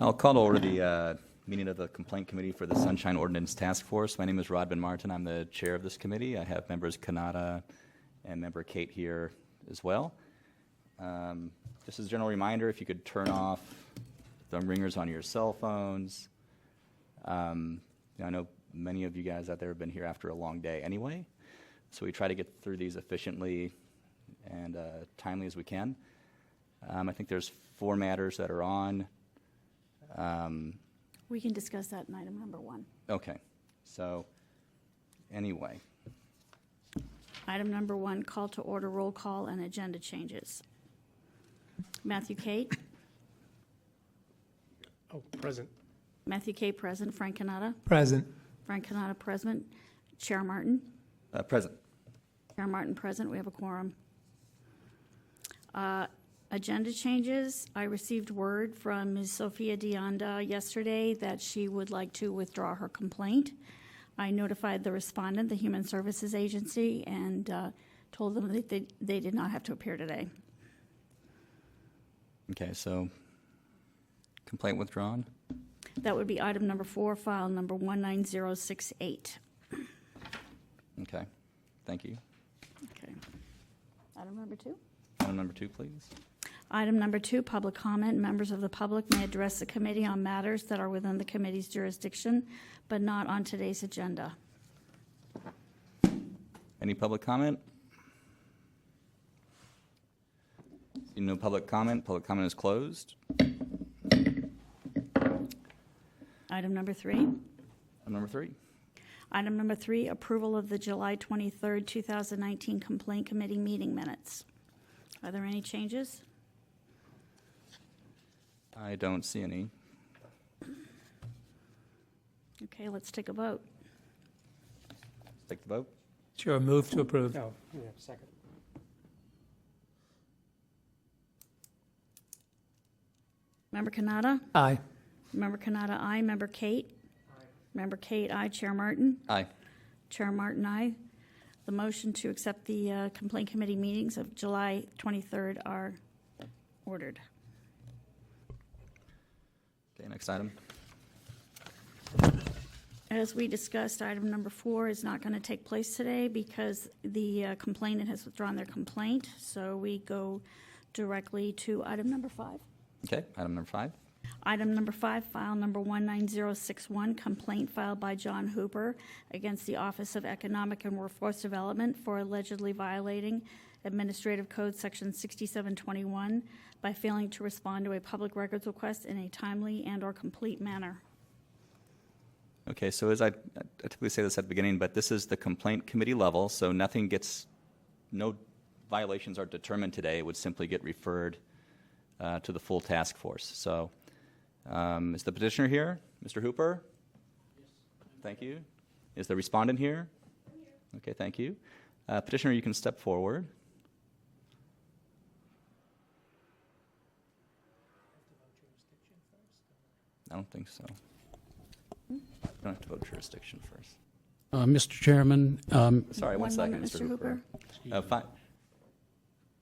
I'll call to order the meeting of the Complaint Committee for the Sunshine Ordinance Task Force. My name is Rodman Martin. I'm the chair of this committee. I have members Kanata and member Kate here as well. Just as a general reminder, if you could turn off the ringers on your cell phones. I know many of you guys out there have been here after a long day anyway, so we try to get through these efficiently and timely as we can. I think there's 4 matters that are on. We can discuss that in item number 1. Okay, so anyway. Item number 1, call to order, roll call, and agenda changes. Matthew Kate? Oh, present. Matthew Kate present. Frank Kanata? Present. Frank Kanata present. Chair Martin? Present. Chair Martin present. We have a quorum. Agenda changes. I received word from Ms. Sophia Deonda yesterday that she would like to withdraw her complaint. I notified the respondent, the Human Services Agency, and told them that they did not have to appear today. Okay, so complaint withdrawn. That would be item number 4, file number 19068. Okay, thank you. Okay. Item number 2. Item number 2, please. Item number 2, public comment. Members of the public may address the committee on matters that are within the committee's jurisdiction, but not on today's agenda. Any public comment? See no public comment. Public comment is closed. Item number 3. Item number 3. Item number 3, approval of the July 23rd, 2019 Complaint Committee meeting minutes. Are there any changes? I don't see any. Okay, let's take a vote. Take the vote. Sure, move to approve. Oh, yeah, second. Member Kanata? Aye. Member Kanata, aye. Member Kate? Aye. Member Kate, aye. Chair Martin? Aye. Chair Martin, aye. The motion to accept the Complaint Committee meetings of July 23rd are ordered. Okay, next item. As we discussed, item number 4 is not going to take place today because the complainant has withdrawn their complaint. So we go directly to item number 5. Okay, item number 5. Item number 5, file number 19061, complaint filed by John Hooper against the Office of Economic and Workforce Development for allegedly violating Administrative Code Section 6721 by failing to respond to a public records request in a timely and/or complete manner. Okay, so as I typically say this at the beginning, but this is the complaint committee level, so no violations are determined today. It would simply get referred to the full task force. So is the petitioner here? Mr. Hooper? Yes. Thank you. Is the respondent here? Okay, thank you. Petitioner, you can step forward. I don't think so. You don't have to vote jurisdiction first. Mr. Chairman. Sorry, one second, moment, Mr. Hooper.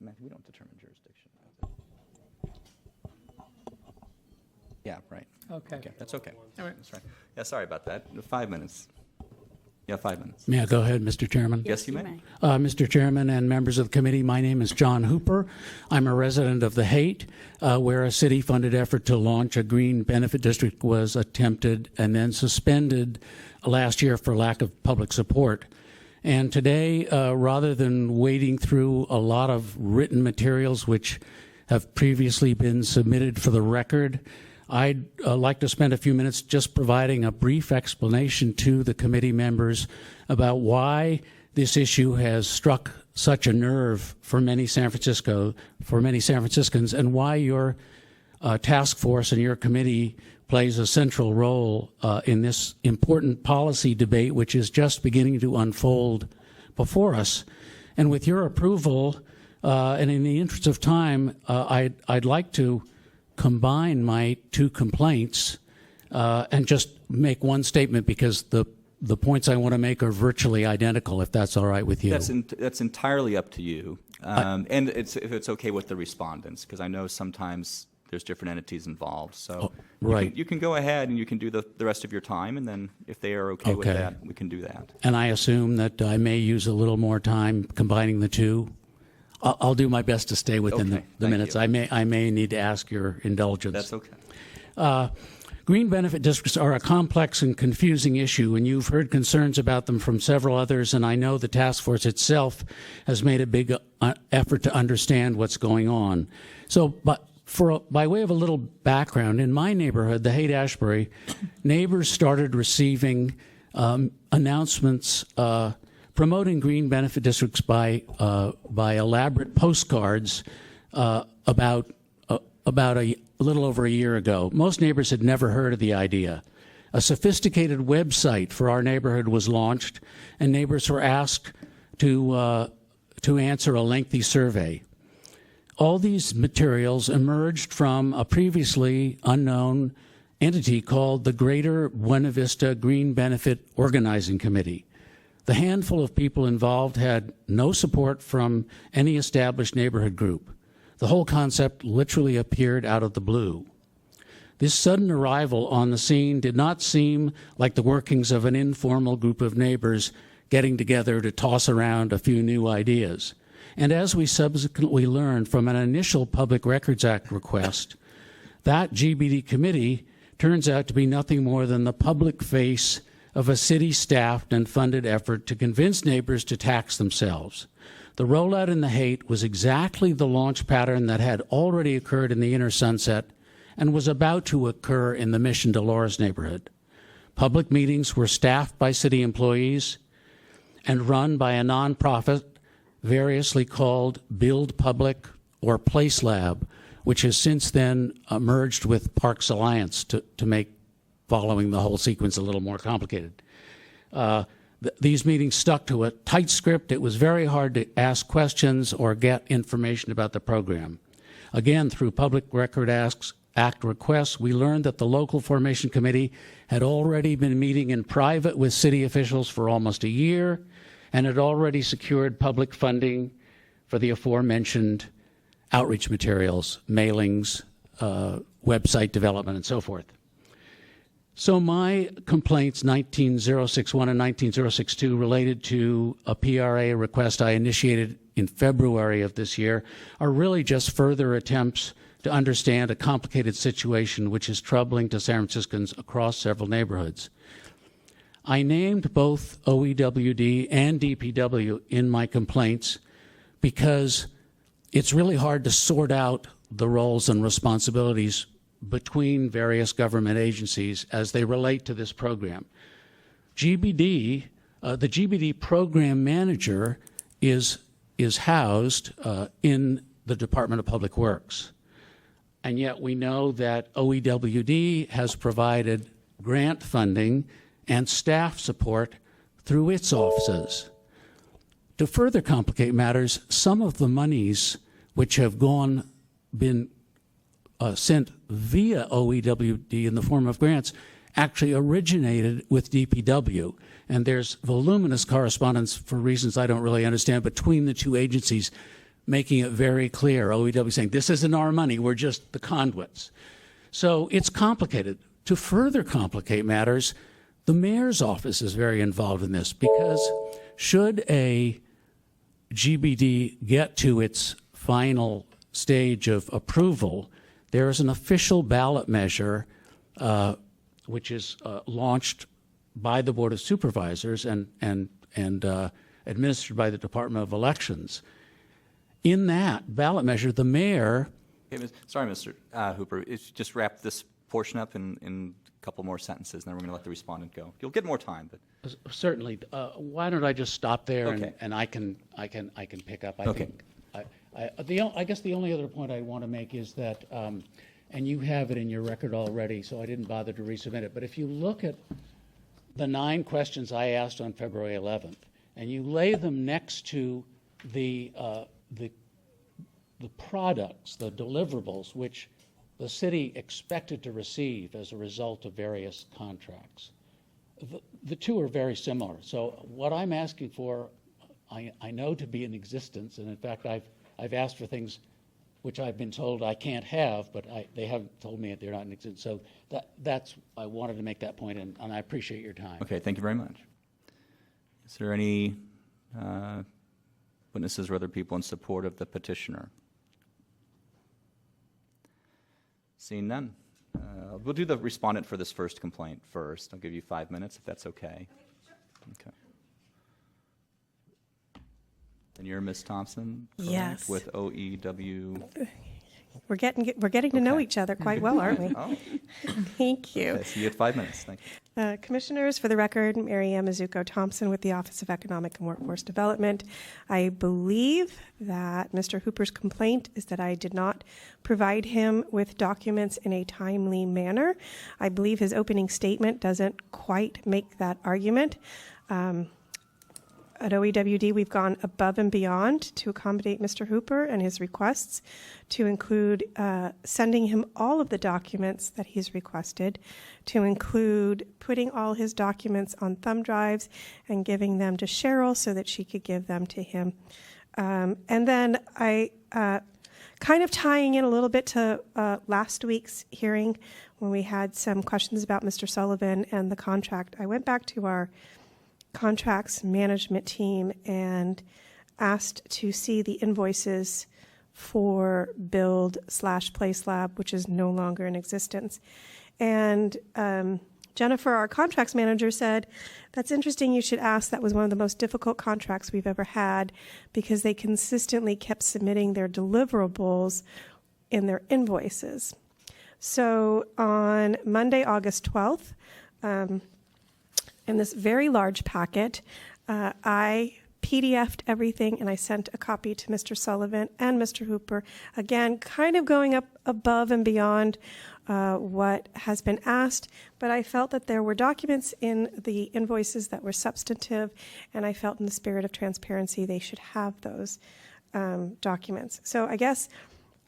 Matthew, we don't determine jurisdiction. Yeah, right. Okay. That's okay. All right. That's right. Yeah, sorry about that. 5 minutes. Yeah, 5 minutes. May I go ahead, Mr. Chairman? Yes, you may. Mr. Chairman and members of the committee, my name is John Hooper. I'm a resident of the Haight, where a city-funded effort to launch a green benefit district was attempted and then suspended last year for lack of public support. And today, rather than wading through a lot of written materials which have previously been submitted for the record, I'd like to spend a few minutes just providing a brief explanation to the committee members about why this issue has struck such a nerve for many San Franciscans, and why your task force and your committee plays a central role in this important policy debate, which is just beginning to unfold before us. And with your approval, and in the interest of time, I'd like to combine my 2 complaints and just make one statement, because the points I want to make are virtually identical, if that's all right with you. That's entirely up to you. And if it's okay with the respondents, because I know sometimes there's different entities involved. So right. you can go ahead and you can do the rest of your time, and then if they are okay with Okay. that, we can do that. And I assume that I may use a little more time combining the two. I'll do my best to stay within Okay, the thank minutes. you. I may need to ask your indulgence. That's okay. Green benefit districts are a complex and confusing issue, and you've heard concerns about them from several others, and I know the task force itself has made a big effort to understand what's going on. So, by way of a little background, in my neighborhood, the Haight-Ashbury, neighbors started receiving announcements promoting green benefit districts by elaborate postcards about a little over a year ago. Most neighbors had never heard of the idea. A sophisticated website for our neighborhood was launched, and neighbors were asked to answer a lengthy survey. All these materials emerged from a previously unknown entity called the Greater Buena Vista Green Benefit Organizing Committee. The handful of people involved had no support from any established neighborhood group. The whole concept literally appeared out of the blue. This sudden arrival on the scene did not seem like the workings of an informal group of neighbors getting together to toss around a few new ideas. And as we subsequently learned from an initial Public Records Act request, that GBD committee turns out to be nothing more than the public face of a city-staffed and funded effort to convince neighbors to tax themselves. The rollout in the Haight was exactly the launch pattern that had already occurred in the Inner Sunset and was about to occur in the Mission Dolores neighborhood. Public meetings were staffed by city employees and run by a nonprofit variously called Build Public or Place Lab, which has since then merged with Parks Alliance to make following the whole sequence a little more complicated. These meetings stuck to a tight script. It was very hard to ask questions or get information about the program. Again, through Public Record Act requests, we learned that the local formation committee had already been meeting in private with city officials for almost a year and had already secured public funding for the aforementioned outreach materials, mailings, website development, and so forth. So my complaints 19061 and 19062 related to a PRA request I initiated in February of this year are really just further attempts to understand a complicated situation which is troubling to San Franciscans across several neighborhoods. I named both OEWD and DPW in my complaints because it's really hard to sort out the roles and responsibilities between various government agencies as they relate to this program. GBD, the GBD program manager is housed in the Department of Public Works. And yet we know that OEWD has provided grant funding and staff support through its offices. To further complicate matters, some of the monies which have been sent via OEWD in the form of grants actually originated with DPW. And there's voluminous correspondence, for reasons I don't really understand, between the two agencies, making it very clear, OEW saying, this isn't our money, we're just the conduits. So it's complicated. To further complicate matters, the mayor's office is very involved in this, because should a GBD get to its final stage of approval, there is an official ballot measure which is launched by the Board of Supervisors and administered by the Department of Elections. In that ballot measure, the mayor... Okay, sorry, Mr. Hooper. Just wrap this portion up in a couple more sentences, and then we're going to let the respondent go. You'll get more time, but Certainly. Why don't I just stop there, Okay. and I can pick up. Okay. I guess the only other point I want to make is that, and you have it in your record already, so I didn't bother to resubmit it, but if you look at the 9 questions I asked on February 11th, and you lay them next to the products, the deliverables, which the city expected to receive as a result of various contracts, the two are very similar. So what I'm asking for, I know to be in existence, and in fact I've asked for things which I've been told I can't have, but they haven't told me that they're not in existence. So that's I wanted to make that point, and I appreciate your time. Okay, thank you very much. Is there any witnesses or other people in support of the petitioner? Seeing none. We'll do the respondent for this first complaint first. I'll give you 5 minutes if that's okay. Okay. And you're Ms. Thompson, correct? Yes. With OEW. We're getting to know Okay. each other quite well, aren't we? Oh, Thank you. okay, so you have 5 minutes. Thank you. Commissioners, for the record, Mary Ann Mizuko Thompson with the Office of Economic and Workforce Development. I believe that Mr. Hooper's complaint is that I did not provide him with documents in a timely manner. I believe his opening statement doesn't quite make that argument. At OEWD, we've gone above and beyond to accommodate Mr. Hooper and his requests, to include sending him all of the documents that he's requested, to include putting all his documents on thumb drives and giving them to Cheryl so that she could give them to him. And then I, kind of tying in a little bit to last week's hearing when we had some questions about Mr. Sullivan and the contract, I went back to our contracts management team and asked to see the invoices for Build/Place Lab, which is no longer in existence. And Jennifer, our contracts manager, said, "That's interesting, you should ask. That was one of the most difficult contracts we've ever had because they consistently kept submitting their deliverables in their invoices." So on Monday, August 12th, in this very large packet, I PDF'd everything and I sent a copy to Mr. Sullivan and Mr. Hooper, again, kind of going up above and beyond what has been asked, but I felt that there were documents in the invoices that were substantive, and I felt in the spirit of transparency they should have those documents. So I guess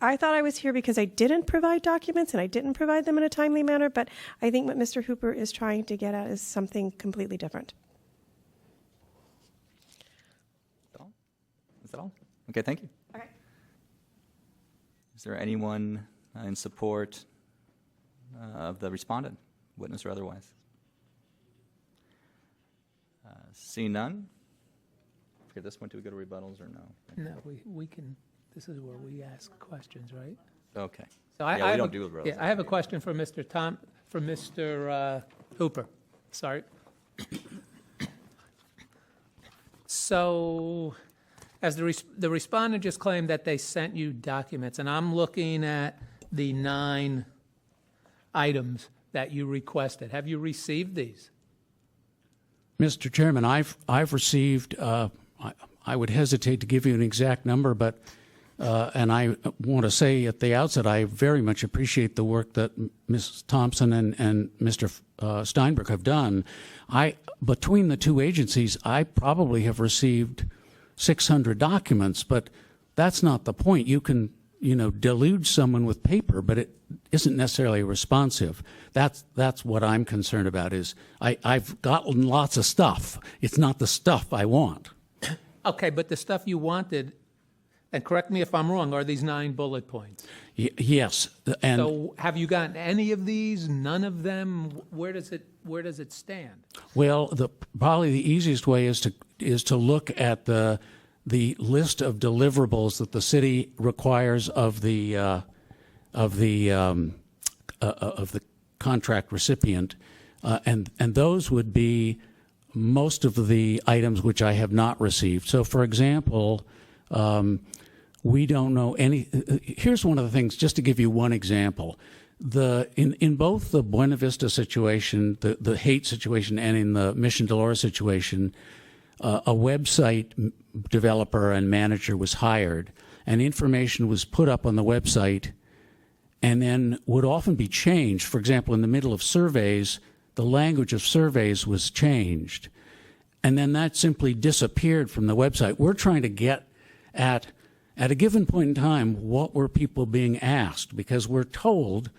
I thought I was here because I didn't provide documents and I didn't provide them in a timely manner, but I think what Mr. Hooper is trying to get at is something completely different. Is that all? Okay, thank you. Okay. Is there anyone in support of the respondent, witness or otherwise? Seeing none? For this one, do we go to rebuttals or no? No, we can, this is where we ask questions, right? Okay. So Yeah, we have don't do rebuttals. Yeah, I have a question for Mr. Hooper. Sorry. So, as the respondent just claimed that they sent you documents, and I'm looking at the 9 items that you requested. Have you received these? Mr. Chairman, I've received, I would hesitate to give you an exact number, but, and I want to say at the outset, I very much appreciate the work that Ms. Thompson and Mr. Steinberg have done. Between the two agencies, I probably have received 600 documents, but that's not the point. You can, deluge someone with paper, but it isn't necessarily responsive. That's what I'm concerned about. Is I've gotten lots of stuff. It's not the stuff I want. Okay, but the stuff you wanted, and correct me if I'm wrong, are these 9 bullet points? Yes, and So have you gotten any of these? None of them? Where does it stand? well, probably the easiest way is to look at the list of deliverables that the city requires of the contract recipient, and those would be most of the items which I have not received. So, for example, we don't know any. Here's one of the things, just to give you one example. In both the Buena Vista situation, the hate situation, and in the Mission Dolores situation, a website developer and manager was hired, and information was put up on the website and then would often be changed. For example, in the middle of surveys, the language of surveys was changed, and then that simply disappeared from the website. We're trying to get at a given point in time, what were people being asked? Because we're told,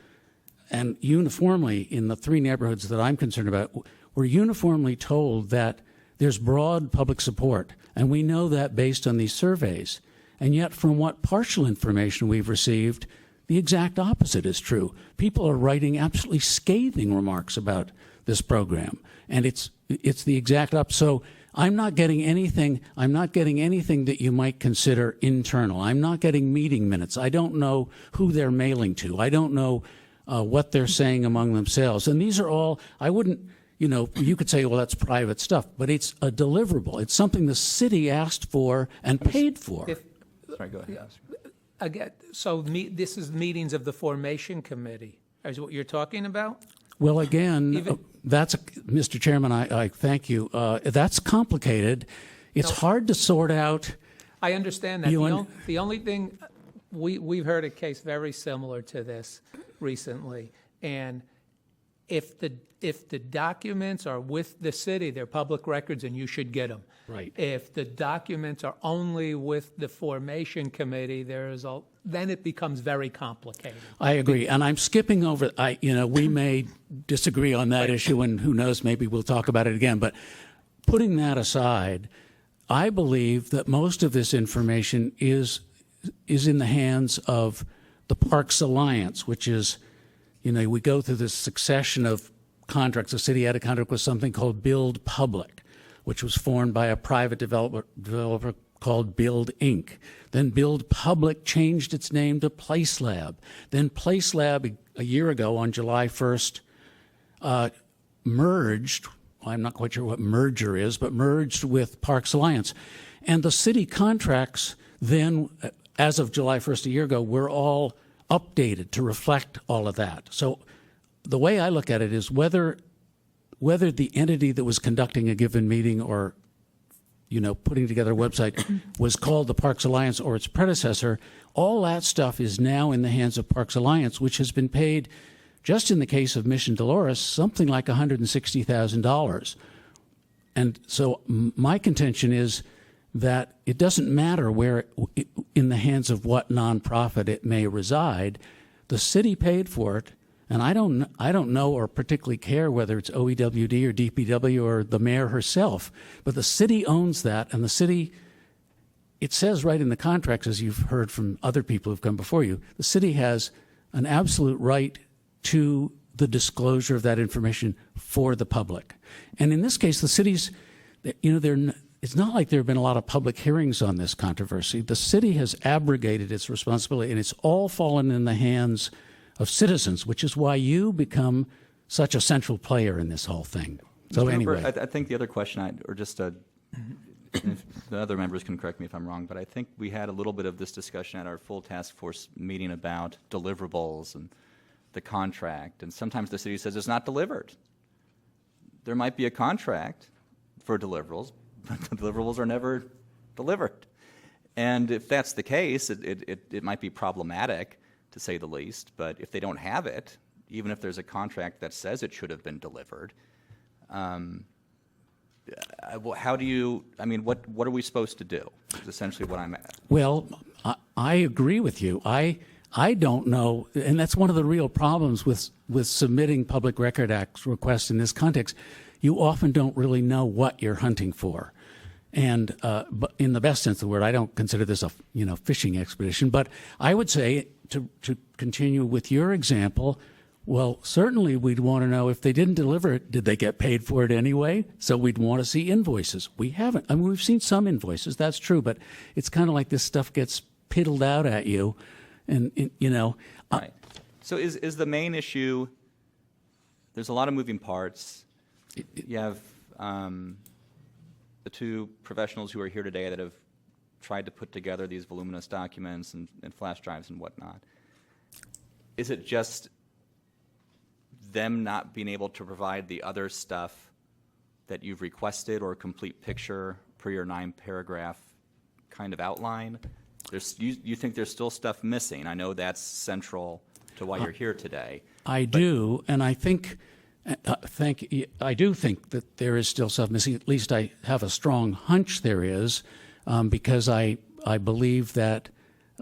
and uniformly in the 3 neighborhoods that I'm concerned about, we're uniformly told that there's broad public support, and we know that based on these surveys. And yet, from what partial information we've received, the exact opposite is true. People are writing absolutely scathing remarks about this program, and it's the exact opposite. So I'm not getting anything. I'm not getting anything that you might consider internal. I'm not getting meeting minutes. I don't know who they're mailing to. I don't know what they're saying among themselves. And these are all. I wouldn't. You could say, well, that's private stuff, but it's a deliverable. It's something the city asked for and paid for. Sorry, go ahead. Again, so this is meetings of the formation committee, is what you're talking about? Well, again, that's Mr. Chairman. I thank you. That's complicated. It's hard to sort out. I understand that. The only thing we've heard a case very similar to this recently, and if the documents are with the city, they're public records, and you should get them. Right. If the documents are only with the formation committee, then it becomes very complicated. I agree, and I'm skipping over. We may disagree on that issue, and who knows, maybe we'll talk about it again. But putting that aside, I believe that most of this information is in the hands of the Parks Alliance, which is, we go through this succession of contracts. The city had a contract with something called Build Public, which was formed by a private developer called Build Inc. Then Build Public changed its name to Place Lab. Then Place Lab, a year ago on July 1st, merged. I'm not quite sure what merger is, but merged with Parks Alliance. And the city contracts then, as of July 1st a year ago, were all updated to reflect all of that. So the way I look at it is whether the entity that was conducting a given meeting or putting together a website was called the Parks Alliance or its predecessor, all that stuff is now in the hands of Parks Alliance, which has been paid, just in the case of Mission Dolores, something like $160,000. And so my contention is that it doesn't matter where, in the hands of what nonprofit it may reside. The city paid for it. And I don't know or particularly care whether it's OEWD or DPW or the mayor herself, but the city owns that, and the city, it says right in the contracts, as you've heard from other people who've come before you, the city has an absolute right to the disclosure of that information for the public. And in this case, the city's, it's not like there have been a lot of public hearings on this controversy. The city has abrogated its responsibility, and it's all fallen in the hands of citizens, which is why you become such a central player in this whole thing. So Mr. anyway. Hooper, I think the other question, if the other members can correct me if I'm wrong, but I think we had a little bit of this discussion at our full task force meeting about deliverables and the contract. And sometimes the city says it's not delivered. There might be a contract for deliverables, but the deliverables are never delivered. And if that's the case, it might be problematic, to say the least, but if they don't have it, even if there's a contract that says it should have been delivered, how do you, what are we supposed to do, is essentially what I'm at. Well, I agree with you. I don't know, and that's one of the real problems with submitting Public Record Act requests in this context. You often don't really know what you're hunting for. And but in the best sense of the word, I don't consider this a fishing expedition. But I would say, to continue with your example, well, certainly we'd want to know if they didn't deliver it, did they get paid for it anyway? So we'd want to see invoices. We haven't. We've seen some invoices, that's true, but it's kind of like this stuff gets piddled out at you, and Right. So is the main issue? There's a lot of moving parts. You have the two professionals who are here today that have tried to put together these voluminous documents and flash drives and whatnot. Is it just them not being able to provide the other stuff that you've requested, or a complete picture per your 9-paragraph kind of outline? You think there's still stuff missing? I know that's central to why you're here today. I do, and I think I do think that there is still stuff missing. At least I have a strong hunch there is, because I believe that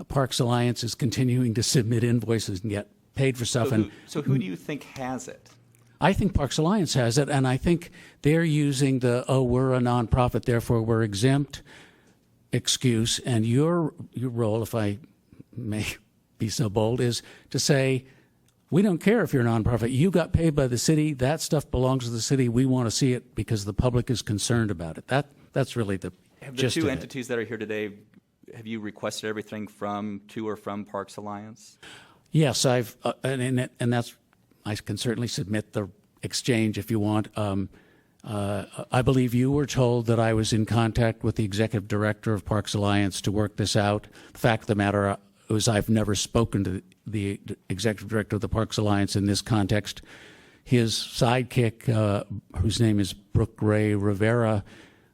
Parks Alliance is continuing to submit invoices and get paid for stuff. So who do you think has it? I think Parks Alliance has it, and I think they're using we're a nonprofit, therefore we're exempt, excuse, and your role, if I may be so bold, is to say, we don't care if you're a nonprofit. You got paid by the city. That stuff belongs to the city. We want to see it because the public is concerned about it. That's really the Have the gist two of it. entities that are here today, have you requested everything to or from Parks Alliance? Yes, and that's, I can certainly submit the exchange if you want. I believe you were told that I was in contact with the executive director of Parks Alliance to work this out. The fact of the matter is I've never spoken to the executive director of the Parks Alliance in this context. His sidekick, whose name is Brooke Ray Rivera,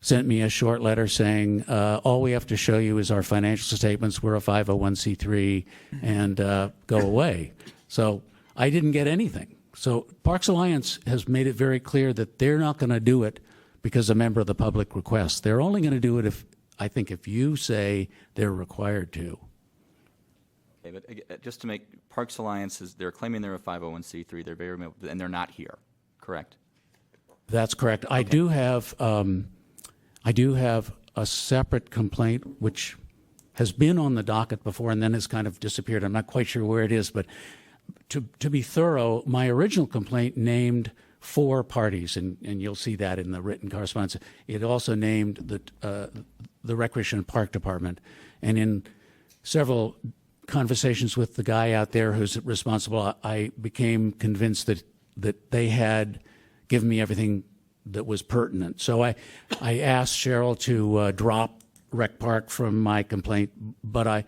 sent me a short letter saying, all we have to show you is our financial statements. We're a 501c3 and go away. So I didn't get anything. So Parks Alliance has made it very clear that they're not going to do it because a member of the public requests. They're only going to do it if you say they're required to. Okay, but just to make, Parks Alliance they're claiming they're a 501c3. They're very, and they're not here, correct? That's correct. Okay. I do have a separate complaint which has been on the docket before and then has kind of disappeared. I'm not quite sure where it is, but to be thorough, my original complaint named 4 parties, and you'll see that in the written correspondence. It also named the Recreation and Park Department, and in several conversations with the guy out there who's responsible, I became convinced that they had given me everything that was pertinent. So I asked Cheryl to drop Rec Park from my complaint, but I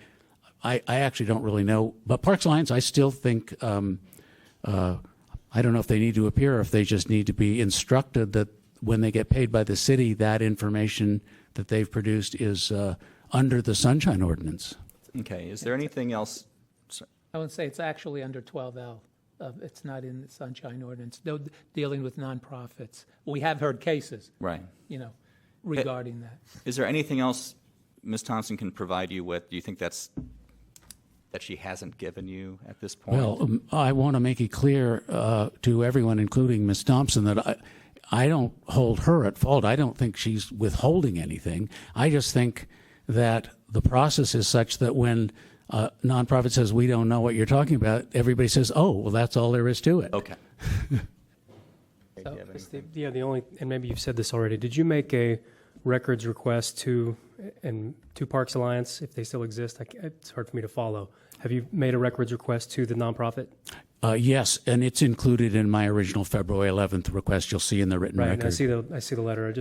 actually don't really know. But Parks Alliance, I still think, I don't know if they need to appear or if they just need to be instructed that when they get paid by the city, that information that they've produced is under the Sunshine Ordinance. Okay, is there anything else? I would say it's actually under 12L. It's not in the Sunshine Ordinance. No, dealing with nonprofits. We have heard cases, Right. Regarding that. Is there anything else Ms. Thompson can provide you with? Do you think that she hasn't given you at this point? Well, I want to make it clear to everyone, including Ms. Thompson, that I don't hold her at fault. I don't think she's withholding anything. I just think that the process is such that when a nonprofit says, we don't know what you're talking about, everybody says, oh, well, that's all there is to it. Okay. Yeah, and maybe you've said this already, did you make a records request to Parks Alliance, if they still exist? It's hard for me to follow. Have you made a records request to the nonprofit? Yes, and it's included in my original February 11th request. You'll see in the written record. And I see the letter.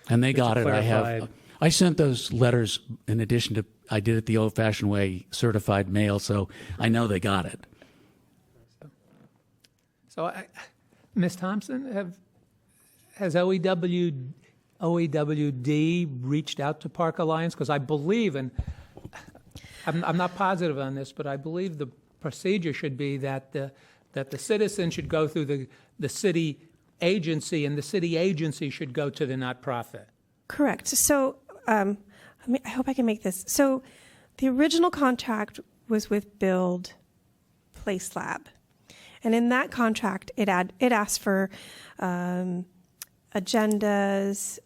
And they got it. I sent those letters in addition to, I did it the old-fashioned way, certified mail, so I know they got it. So, Ms. Thompson, has OEWD reached out to Park Alliance? Because I believe, and I'm not positive on this, but I believe the procedure should be that the citizen should go through the city agency, and the city agency should go to the nonprofit. Correct. So I hope I can make this. So the original contract was with Build Place Lab. And in that contract, it asked for agendas,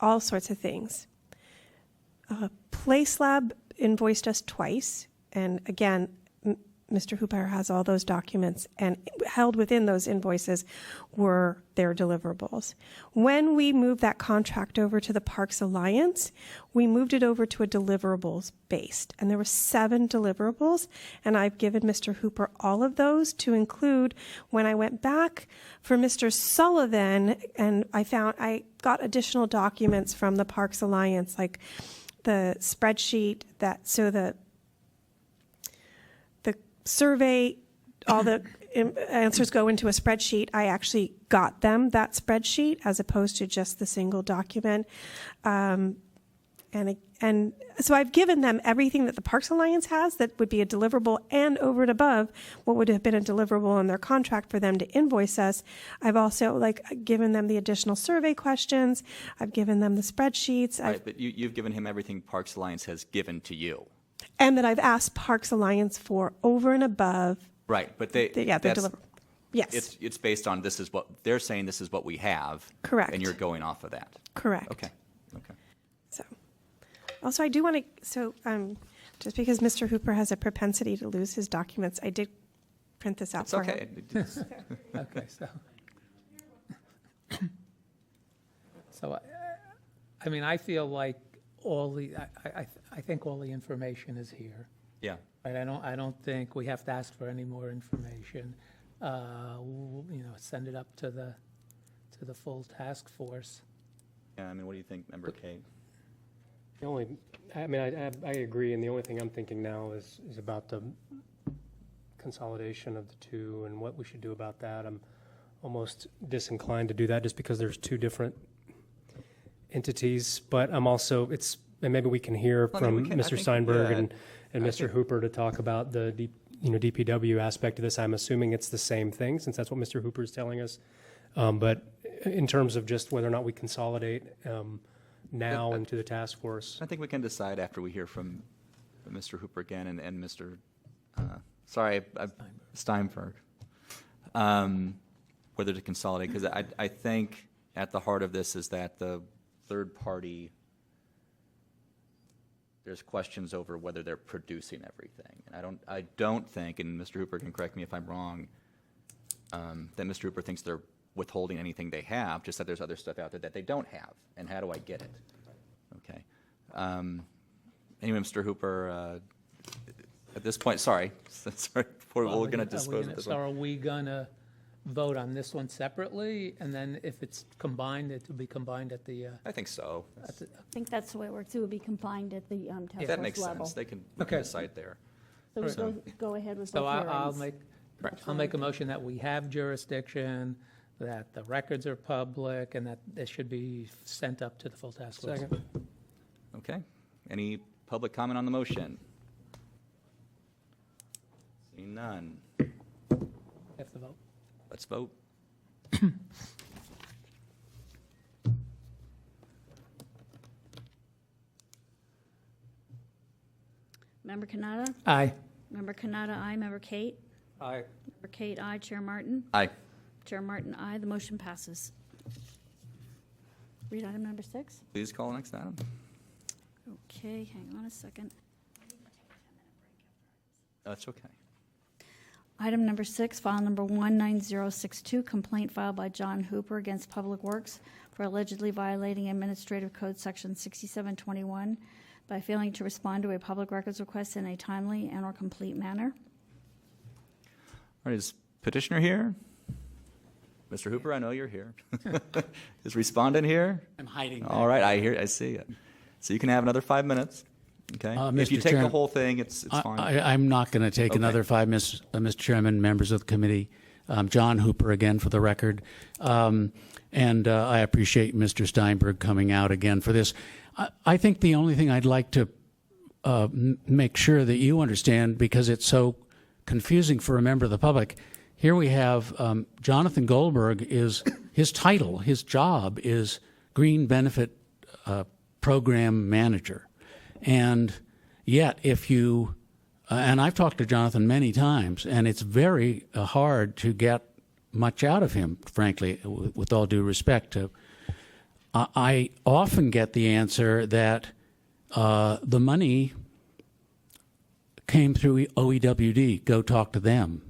all sorts of things. Place Lab invoiced us twice. And again, Mr. Hooper has all those documents, and held within those invoices were their deliverables. When we moved that contract over to the Parks Alliance, we moved it over to a deliverables based, and there were 7 deliverables, and I've given Mr. Hooper all of those to include when I went back for Mr. Sullivan, and I got additional documents from the Parks Alliance, like the spreadsheet the survey, all the answers go into a spreadsheet. I actually got them that spreadsheet as opposed to just the single document. And so I've given them everything that the Parks Alliance has that would be a deliverable, and over and above what would have been a deliverable in their contract for them to invoice us. I've also given them the additional survey questions. I've given them the spreadsheets. Right, but you've given him everything Parks Alliance has given to you. And that I've asked Parks Alliance for over and above. Right, but they're delivering. Yes. It's based on this is what they're saying. This is what we have. Correct. And you're going off of that. Correct. Okay. So. Also, I do want to, just because Mr. Hooper has a propensity to lose his documents, I did print this out It's for okay. him. Okay, so I mean, I feel like I think all the information is here. Yeah. Right, I don't think we have to ask for any more information. Send it up to the full task force. Yeah, I mean, what do you think, Member Kate? I agree, and the only thing I'm thinking now is about the consolidation of the two and what we should do about that. I'm almost disinclined to do that just because there's two different entities, but I'm also, and maybe we can hear from Mr. Steinberg and Mr. Hooper to talk about the DPW aspect of this. I'm assuming it's the same thing since that's what Mr. Hooper is telling us. But in terms of just whether or not we consolidate now into the task force. I think we can decide after we hear from Mr. Hooper again and Mr. Steinberg, whether to consolidate, because I think at the heart of this is that the third party, there's questions over whether they're producing everything. And I don't think, and Mr. Hooper can correct me if I'm wrong, that Mr. Hooper thinks they're withholding anything they have, just that there's other stuff out there that they don't have. And how do I get it? Okay. Anyway, Mr. Hooper, at this point, sorry, before we're going to dispose of this So one. are we going to vote on this one separately, and then if it's combined, it will be combined at the, I think so. I think that's the way it works. It would be combined at the task force That makes level. sense. They can Okay. decide there. So we go ahead with so both I'll hearings. make a motion that we have jurisdiction, that the records are public, and that it should be sent up to the full task force. Second. Okay. Any public comment on the motion? Seeing none. Have to vote. Let's vote. Member Kanata? Aye. Member Kanata, aye. Member Kate? Aye. Member Kate, aye. Chair Martin? Aye. Chair Martin, aye. The motion passes. Read item number 6. Please call the next item. Okay, hang on a second. That's okay. Item number 6, file number 19062, complaint filed by John Hooper against Public Works for allegedly violating Administrative Code Section 6721 by failing to respond to a public records request in a timely and/or complete manner. All right, is petitioner here? Mr. Hooper, I know you're here. Is respondent here? I'm hiding. All right, I see it. So you can have another 5 minutes. Okay. If you Mr. take the Chairman, whole thing, it's fine. I'm not going to take Okay. another 5 minutes, Mr. Chairman, members of the committee. John Hooper again for the record. And I appreciate Mr. Steinberg coming out again for this. I think the only thing I'd like to make sure that you understand, because it's so confusing for a member of the public, here we have Jonathan Goldberg is, his title, his job is Green Benefit Program Manager. And yet, if you, and I've talked to Jonathan many times, and it's very hard to get much out of him, frankly, with all due respect. To, I often get the answer that the money came through OEWD, go talk to them.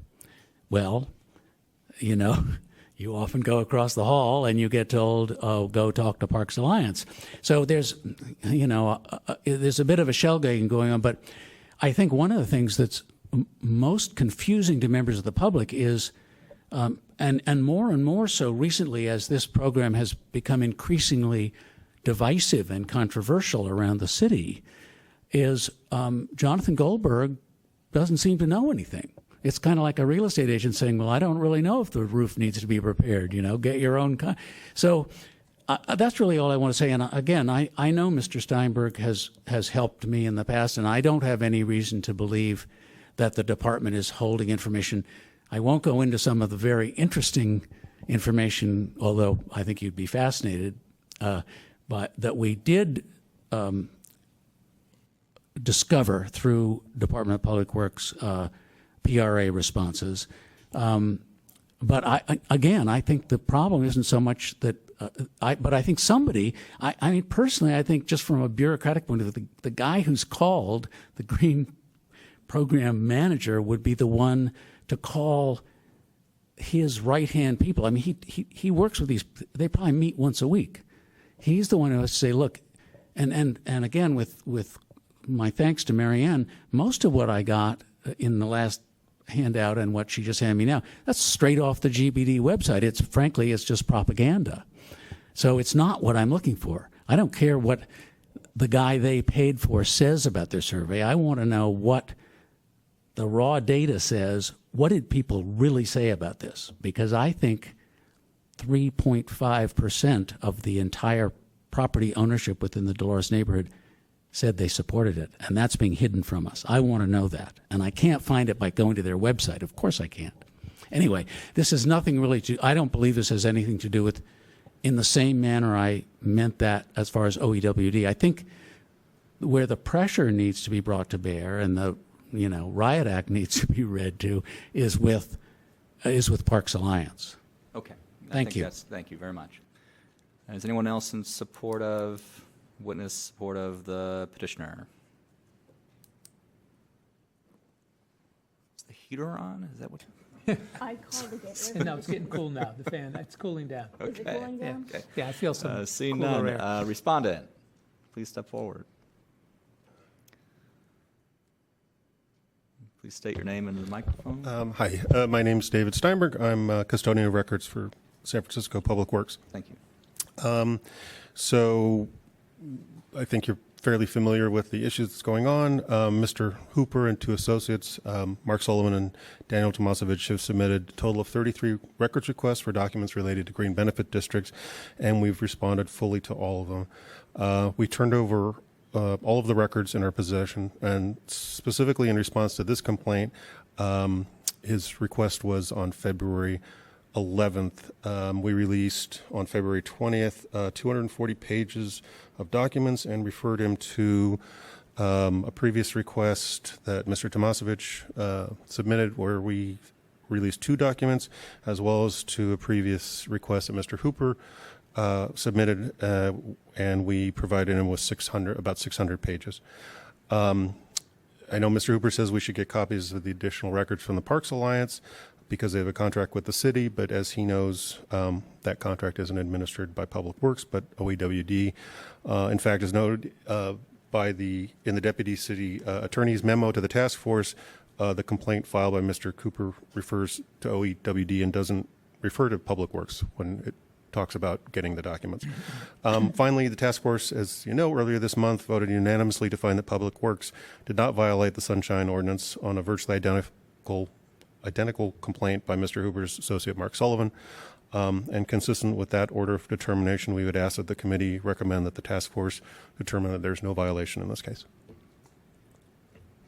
Well, you know, you often go across the hall and you get told, oh, go talk to Parks Alliance. So there's, you know, there's a bit of a shell game going on. But I think one of the things that's most confusing to members of the public is, and more so recently as this program has become increasingly divisive and controversial around the city, is Jonathan Goldberg doesn't seem to know anything. It's kind of like a real estate agent saying, well, I don't really know if the roof needs to be repaired, you know, get your own. So that's really all I want to say. And again, I know Mr. Steinberg has helped me in the past, and I don't have any reason to believe that the department is holding information. I won't go into some of the very interesting information, although I think you'd be fascinated, but that we did discover through Department of Public Works PRA responses. But I think the problem isn't so much that But I think somebody, I mean, personally, I think just from a bureaucratic point of view, the guy who's called the green program manager would be the one to call his right-hand people. I mean, he works with these, they probably meet once a week. He's the one who has to say, look, and again, with my thanks to Marianne, most of what I got in the last handout and what she just handed me now, that's straight off the GBD website. Frankly, it's just propaganda. So it's not what I'm looking for. I don't care what the guy they paid for says about their survey. I want to know what the raw data says. What did people really say about this? Because I think 3.5% of the entire property ownership within the Dolores neighborhood said they supported it, and that's being hidden from us. I want to know that, and I can't find it by going to their website. Of course I can't. Anyway, this has nothing really to, I don't believe this has anything to do with, in the same manner I meant that as far as OEWD. I think where the pressure needs to be brought to bear and the Riot Act needs to be read to is with Parks Alliance. Okay. Thank you. Thank you very much. Is anyone else in support of, witness support of the petitioner? Is the heater on? Is that what? I called to get rid of No, it's getting cool now. The fan, it's cooling down. it. Is it cooling Yeah, down? yeah, I feel some Seeing cooler none, air. respondent, please step forward. Please state your name into the microphone. Hi, my name is David Steinberg. I'm custodian of records for San Francisco Public Works. Thank you. So I think you're fairly familiar with the issues that's going on. Mr. Hooper and two associates, Mark Sullivan and Daniel Tomasovich, have submitted a total of 33 records requests for documents related to green benefit districts, and we've responded fully to all of them. We turned over all of the records in our possession, and specifically in response to this complaint, his request was on February 11th. We released on February 20th 240 pages of documents and referred him to a previous request that Mr. Tomasovich submitted, where we released 2 documents, as well as to a previous request that Mr. Hooper submitted, and we provided him with about 600 pages. I know Mr. Hooper says we should get copies of the additional records from the Parks Alliance because they have a contract with the city, but as he knows, that contract isn't administered by Public Works, but OEWD. In fact, as noted in the Deputy City Attorney's memo to the task force, the complaint filed by Mr. Cooper refers to OEWD and doesn't refer to Public Works when it talks about getting the documents. Finally, the task force, as you know, earlier this month voted unanimously to find that Public Works did not violate the Sunshine Ordinance on a virtually identical complaint by Mr. Hooper's associate Mark Sullivan. And consistent with that order of determination, we would ask that the committee recommend that the task force determine that there's no violation in this case. All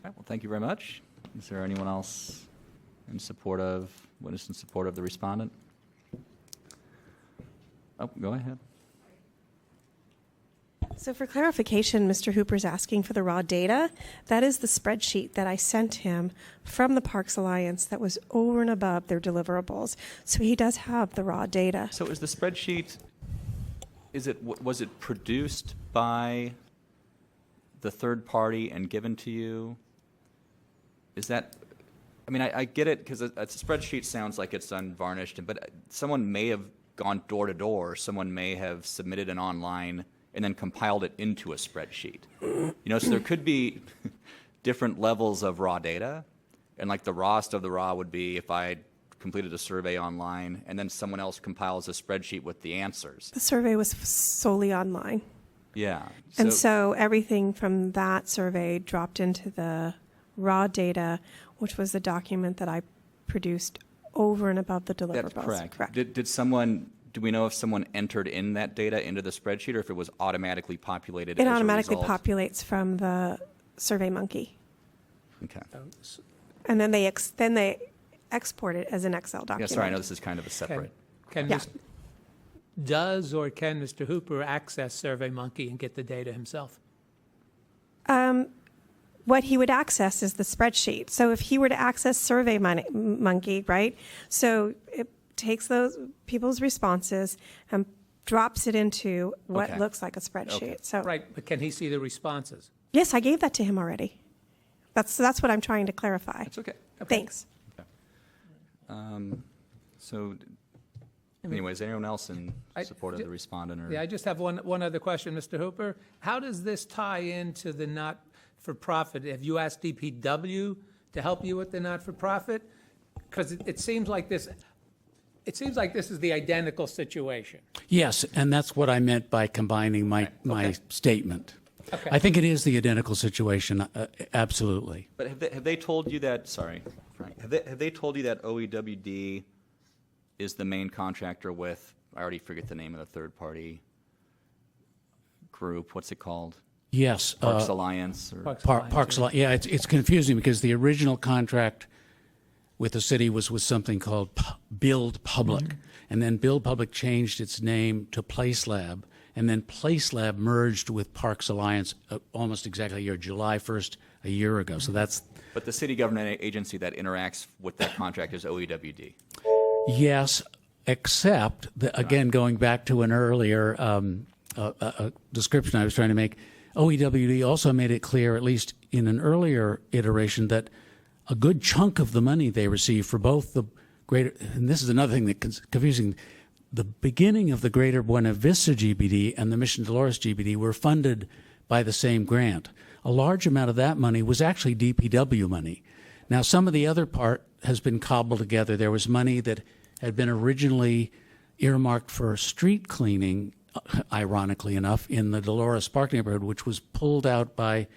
right, well, thank you very much. Is there anyone else in support of, witness in support of the respondent? Oh, go ahead. So for clarification, Mr. Hooper's asking for the raw data. That is the spreadsheet that I sent him from the Parks Alliance that was over and above their deliverables. So he does have the raw data. So is the spreadsheet, was it produced by the third party and given to you? Is that, I mean, I get it because a spreadsheet sounds like it's unvarnished, but someone may have gone door to door. Someone may have submitted an online and then compiled it into a spreadsheet. So there could be different levels of raw data, and like the rawest of the raw would be if I completed a survey online and then someone else compiles a spreadsheet with the answers. The survey was solely online. Yeah. And so everything from that survey dropped into the raw data, which was the document that I produced over and above the deliverables. That's correct. Do we know if someone entered in that data into the spreadsheet or if it was automatically populated It as automatically a result? populates from the SurveyMonkey. Okay. And then they export it as an Excel document. Yeah, sorry, I know this is kind of a separate. Can does or can Mr. Hooper access SurveyMonkey and get the data himself? What he would access is the spreadsheet. So if he were to access SurveyMonkey, right? So it takes those people's responses and drops it into what Okay. looks like a spreadsheet. Okay. So, Right, but can he see the responses? yes, I gave that to him already. That's what I'm trying to clarify. It's okay. Thanks. So, anyways, anyone else in support of the respondent? Or? Yeah, I just have one other question, Mr. Hooper. How does this tie into the not-for-profit? Have you asked DPW to help you with the not-for-profit? Because it seems like this. It seems like this is the identical situation. Yes, and that's what I meant by combining my statement. Okay. I think it is the identical situation, absolutely. But have they told you that? Sorry, Frank. Have they told you that OEWD is the main contractor with? I already forget the name of the third party group. What's it called? Yes. Parks Alliance. Or, Parks Alliance. Yeah, it's confusing because the original contract with the city was with something called Build Public, and then Build Public changed its name to Place Lab, and then Place Lab merged with Parks Alliance almost exactly a year, July 1st, a year ago. So that's But the city government agency that interacts with that contract is OEWD. yes, except again going back to an earlier description I was trying to make. OEWD also made it clear, at least in an earlier iteration, that a good chunk of the money they receive for both the greater, and this is another thing that's confusing, the beginning of the Greater Buena Vista GBD and the Mission Dolores GBD were funded by the same grant. A large amount of that money was actually DPW money. Now, some of the other part has been cobbled together. There was money that had been originally earmarked for street cleaning, ironically enough, in the Dolores Park neighborhood, which was pulled out by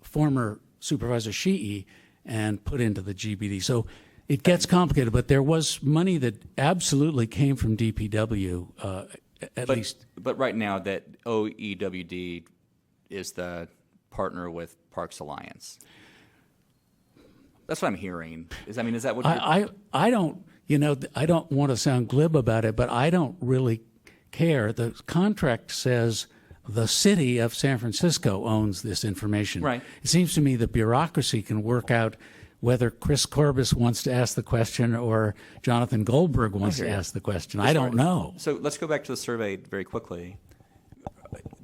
former Supervisor Sheehy and put into the GBD. So it gets complicated, but there was money that absolutely came from DPW, at least. But right now, that OEWD is the partner with Parks Alliance. That's what I'm hearing. Is that what you're... I don't, I don't want to sound glib about it, but I don't really care. The contract says the city of San Francisco owns this information. Right. It seems to me the bureaucracy can work out whether Chris Corbis wants to ask the question or Jonathan Goldberg wants to ask the question. I don't know. So let's go back to the survey very quickly.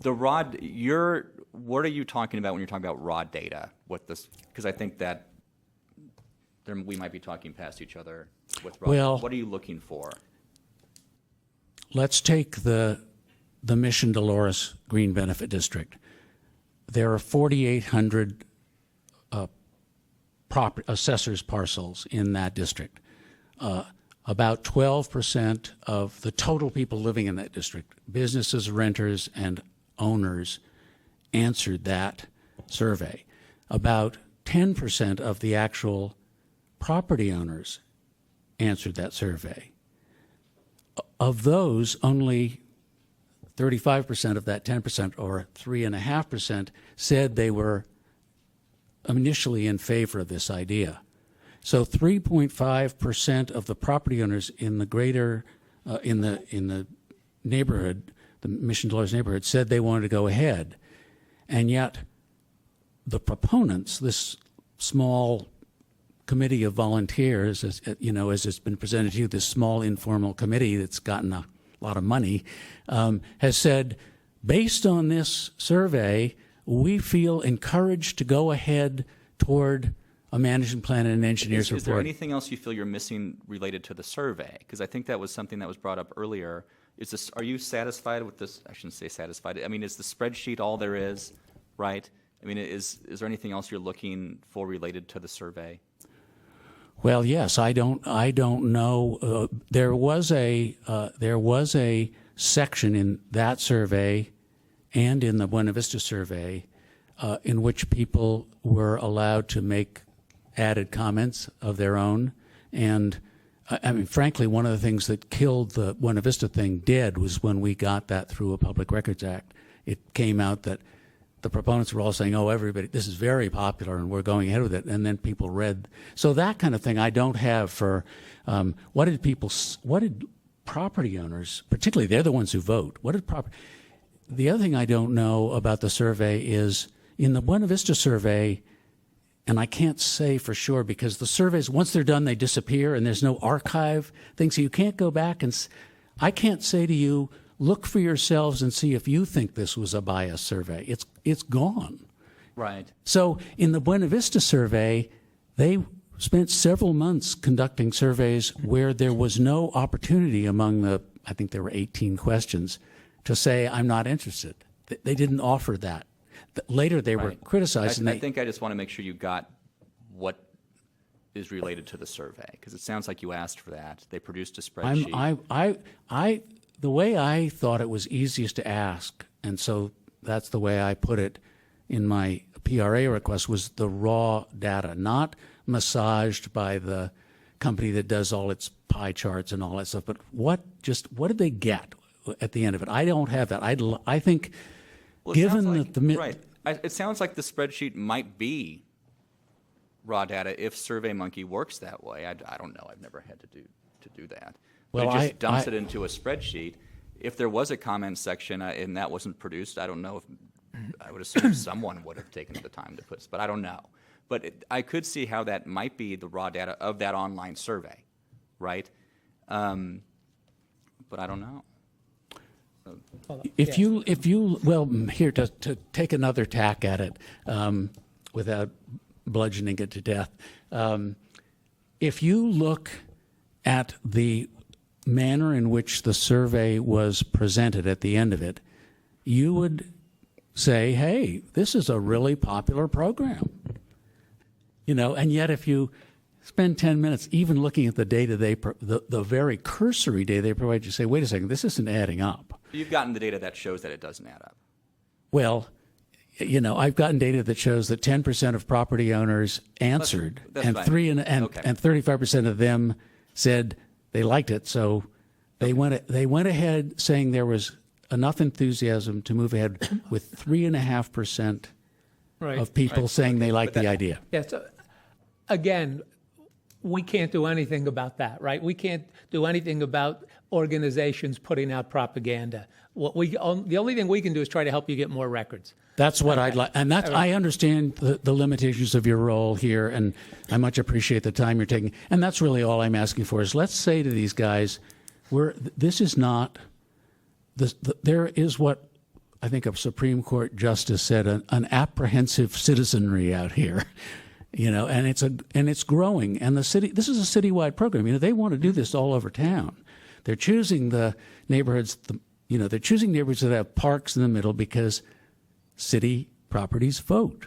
What are you talking about when you're talking about raw data? Because I think that we might be talking past each other with raw data. What are you looking for? Let's take the Mission Dolores Green Benefit District. There are 4,800 assessors parcels in that district. About 12% of the total people living in that district, businesses, renters, and owners, answered that survey. About 10% of the actual property owners answered that survey. Of those, only 35% of that 10%, or 3.5%, said they were initially in favor of this idea. So 3.5% of the property owners in the greater, in the neighborhood, the Mission Dolores neighborhood, said they wanted to go ahead. And yet the proponents, this small committee of volunteers, as it's been presented to you, this small informal committee that's gotten a lot of money, has said, based on this survey, we feel encouraged to go ahead toward a management plan and an engineer's report. Is there anything else you feel you're missing related to the survey? Because I think that was something that was brought up earlier. Are you satisfied with this? I shouldn't say satisfied. I mean, is the spreadsheet all there is, right? I mean, is there anything else you're looking for related to the survey? Well, yes, I don't know. There was a section in that survey and in the Buena Vista survey in which people were allowed to make added comments of their own. And I mean, frankly, one of the things that killed the Buena Vista thing dead was when we got that through a Public Records Act. It came out that the proponents were all saying, oh, everybody, this is very popular and we're going ahead with it. And then people read. So that kind of thing I don't have for what did property owners, particularly they're the ones who vote, the other thing I don't know about the survey is in the Buena Vista survey, and I can't say for sure because the surveys, once they're done, they disappear and there's no archive thing. So you can't go back and I can't say to you, look for yourselves and see if you think this was a bias survey. It's gone. Right. So in the Buena Vista survey, they spent several months conducting surveys where there was no opportunity among the, I think there were 18 questions, to say, I'm not interested. They didn't offer that. Later they were Right. criticized. I think I just want to make sure you got what is related to the survey, because it sounds like you asked for that. They produced a spreadsheet. The way I thought it was easiest to ask, and so that's the way I put it in my PRA request, was the raw data, not massaged by the company that does all its pie charts and all that stuff, but what did they get at the end of it? I don't have that. I think, Well, it given sounds that like- right. It sounds like the spreadsheet might be raw data if SurveyMonkey works that way. I don't know. I've never had to do that. But Well, it just dumps it into a spreadsheet. If there was a comment section and that wasn't produced, I don't know if I would assume someone would have taken the time to put, but I don't know. But I could see how that might be the raw data of that online survey, right? But I don't know. if you well, here to take another tack at it, without bludgeoning it to death, if you look at the manner in which the survey was presented at the end of it, you would say, hey, this is a really popular program. And yet if you spend 10 minutes even looking at the data the very cursory data they provide, you say, wait a second, this isn't adding up. You've gotten the data that shows that it doesn't add up. Well, I've gotten data that shows that 10% of property owners answered, That's and fine. and Okay. 35% of them said they liked it. So they went ahead saying there was enough enthusiasm to move ahead with 3.5% Right. of people saying they liked the idea. Yeah, so, again, we can't do anything about that, right? We can't do anything about organizations putting out propaganda. The only thing we can do is try to help you get more records. That's what I'd like, and I understand the limitations of your role here, and I much appreciate the time you're taking. And that's really all I'm asking for is let's say to these guys, this is not, there is what I think a Supreme Court justice said, an apprehensive citizenry out here, and it's growing. And this is a citywide program. They want to do this all over town. They're choosing the neighborhoods, they're choosing neighborhoods that have parks in the middle because city properties vote.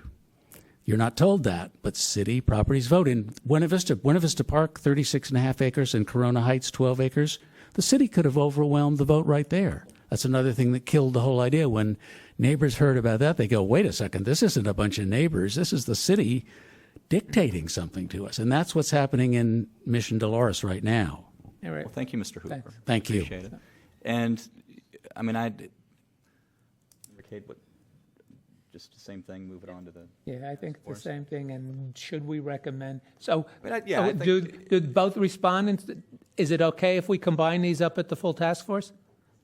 You're not told that, but city properties vote. In Buena Vista Park, 36.5 acres, and Corona Heights, 12 acres. The city could have overwhelmed the vote right there. That's another thing that killed the whole idea. When neighbors heard about that, they go, wait a second, this isn't a bunch of neighbors. This is the city dictating something to us. And that's what's happening in Mission Dolores right now. All right. Well, thank you, Mr. Hooper. Thanks. Thank you. Appreciate it. And, Kate, just the same thing, move it on to the... Yeah, I think the same thing, and should we recommend, so, I think- do both respondents, is it okay if we combine these up at the full task force?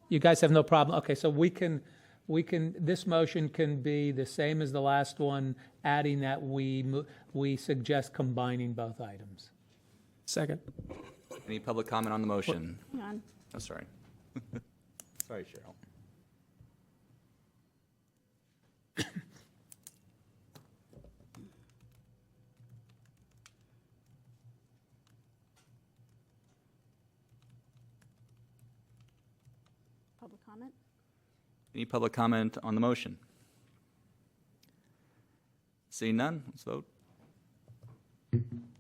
You guys have no problem, okay, so we can, this motion can be the same as the last one, adding that we suggest combining both items. Second. Any public comment on the motion? Hang on. Oh, sorry. Sorry, Cheryl. Public comment? Any public comment on the motion? Seeing none, let's vote.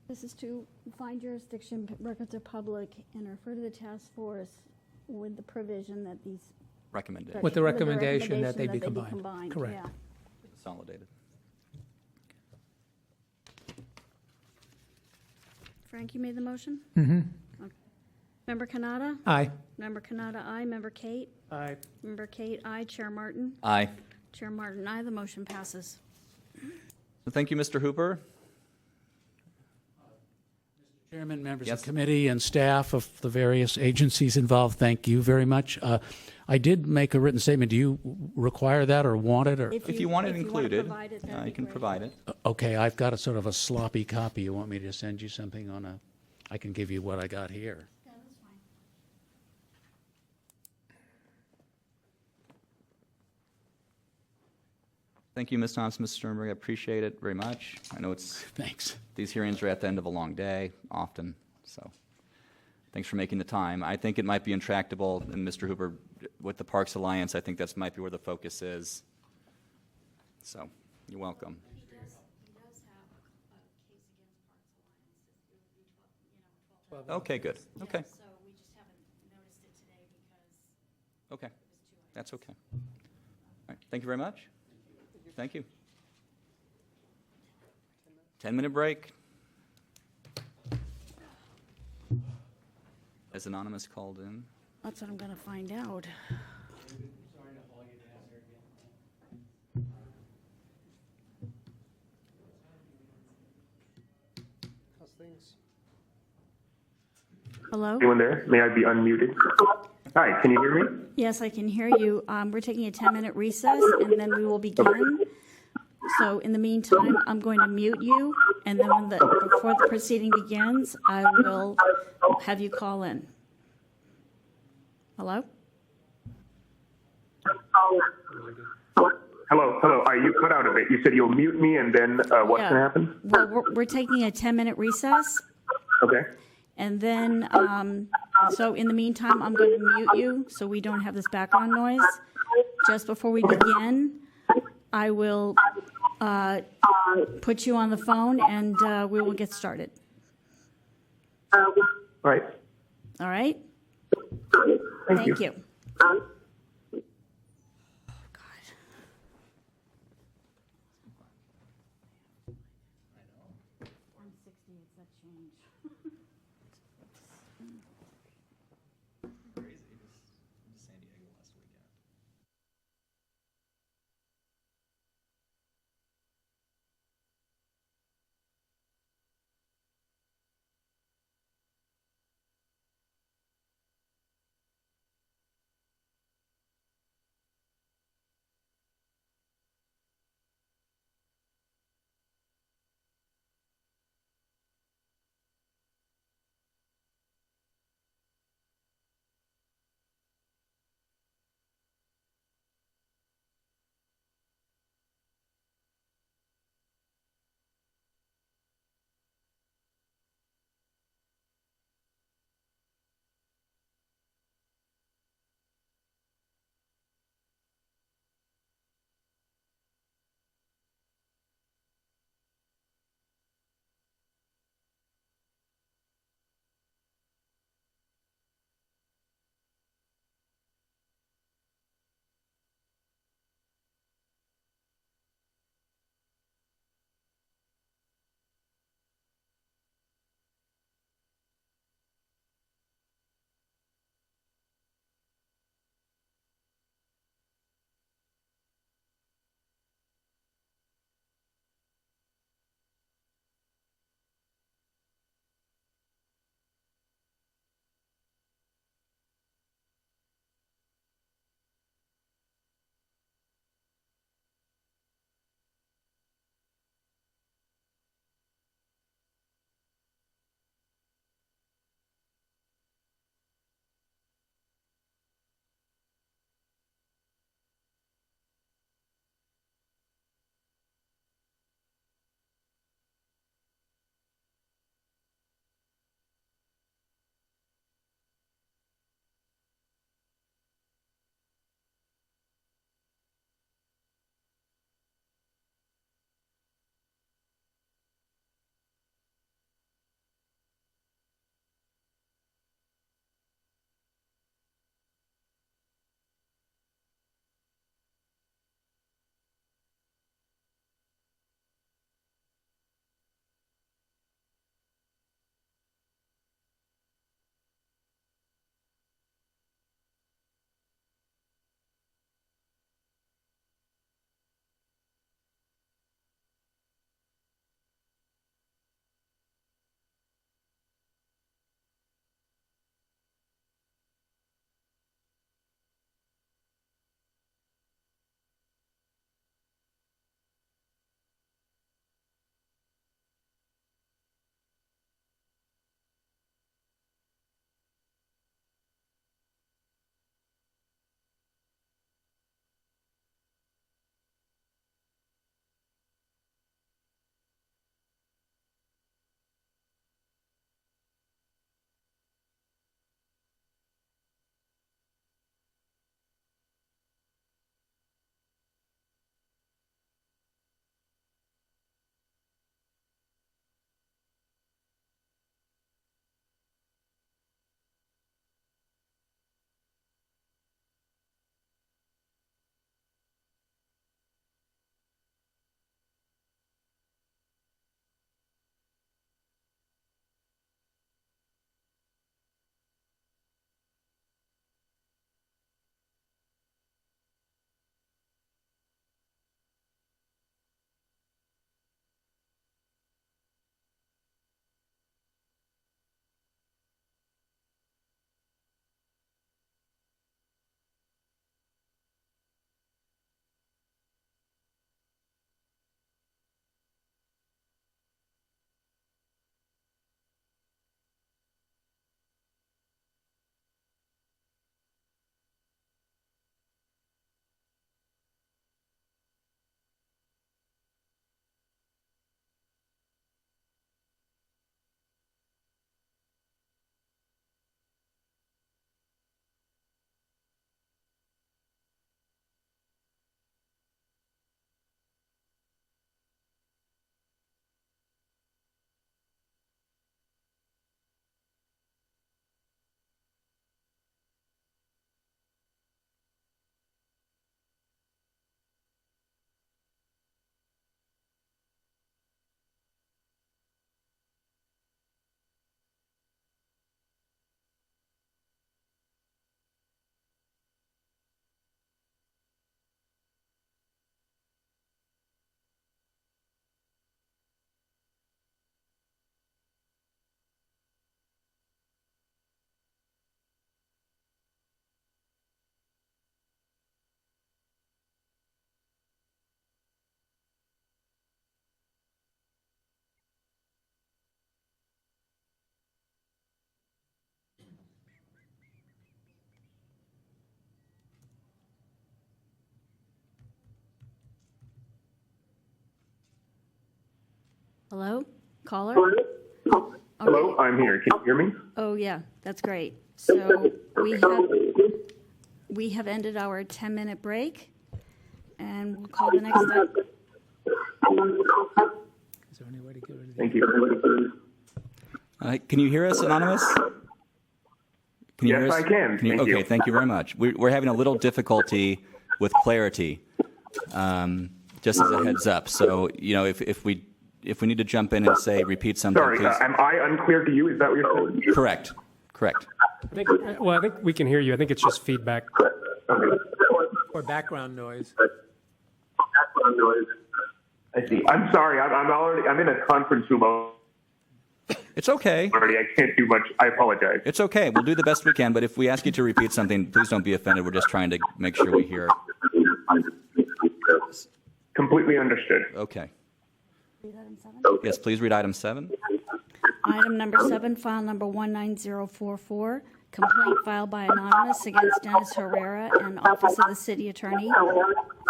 This is to find jurisdiction, records are public, and refer to the task force with the provision that these. Recommended, With the recommendation that they be combined. Correct. Yeah. consolidated. Frank, you made the motion? Mm-hmm. Okay. Member Kanata? Aye. Member Kanata, aye. Member Kate? Aye. Member Kate, aye. Chair Martin? Aye. Chair Martin, aye. The motion passes. So thank you, Mr. Hooper. Chairman, members Yes. of the committee, and staff of the various agencies involved, thank you very much. I did make a written statement. Do you require that or want it? Or If you want it wanna included, provide it, that'd you be can great. provide it. Okay, I've got a sort of a sloppy copy. You want me to send you something on a? I can give you what I got here. Yeah, that's fine. Thank you, Ms. Thompson, Mr. Sternberg. I appreciate it very much. I know Thanks. these hearings are at the end of a long day often, so thanks for making the time. I think it might be intractable, and Mr. Hooper, with the Parks Alliance, I think that's might be where the focus is. So, you're welcome. He does have a case against Parks Alliance. Okay, good. Okay, So we just haven't noticed it today because okay. That's okay. All right, thank you very much. Thank you. 10-minute break. As Anonymous called in. that's what I'm going to find out. How's things? Hello? Anyone there? May I be unmuted? Hi, can you hear me? Yes, I can hear you. We're taking a 10-minute recess, and then we will begin. So in the meantime, I'm going to mute you, and then before the proceeding begins, I will have you call in. Hello? Hello. All right, you cut out a bit. You said you'll mute me, and then what's Yeah. going to happen? Well, we're taking a 10-minute recess, Okay. and then, so in the meantime, I'm going to mute you so we don't have this background noise. Just before we begin, I will put you on the phone, and we will get started. All right. All right? Thank you. Thank you. Oh, God. Hello? Caller? Hello, I'm here. Can you hear me? Oh, yeah, that's great. So we have ended our 10-minute break, and we'll call the next up. Is there any way to get rid of the? Thank you. Can you hear us, Anonymous? Can you Yes, hear us? I can. Thank okay, you. thank you very much. We're having a little difficulty with clarity, just as a heads up. So, you know, if we need to jump in and say, repeat something, Sorry, please. am I unclear to you? Is that what you're saying? Correct. I think we can hear you. I think it's just feedback. Okay. Or background noise. I see. I'm sorry. I'm in a conference room It's okay. already. I can't do much. I apologize. It's okay. We'll do the best we can, but if we ask you to repeat something, please don't be offended. We're just trying to make sure we hear. Completely understood. Okay. Read item 7. Yes, please read item 7. Item number 7, file number 19044, complaint filed by Anonymous against Dennis Herrera and Office of the City Attorney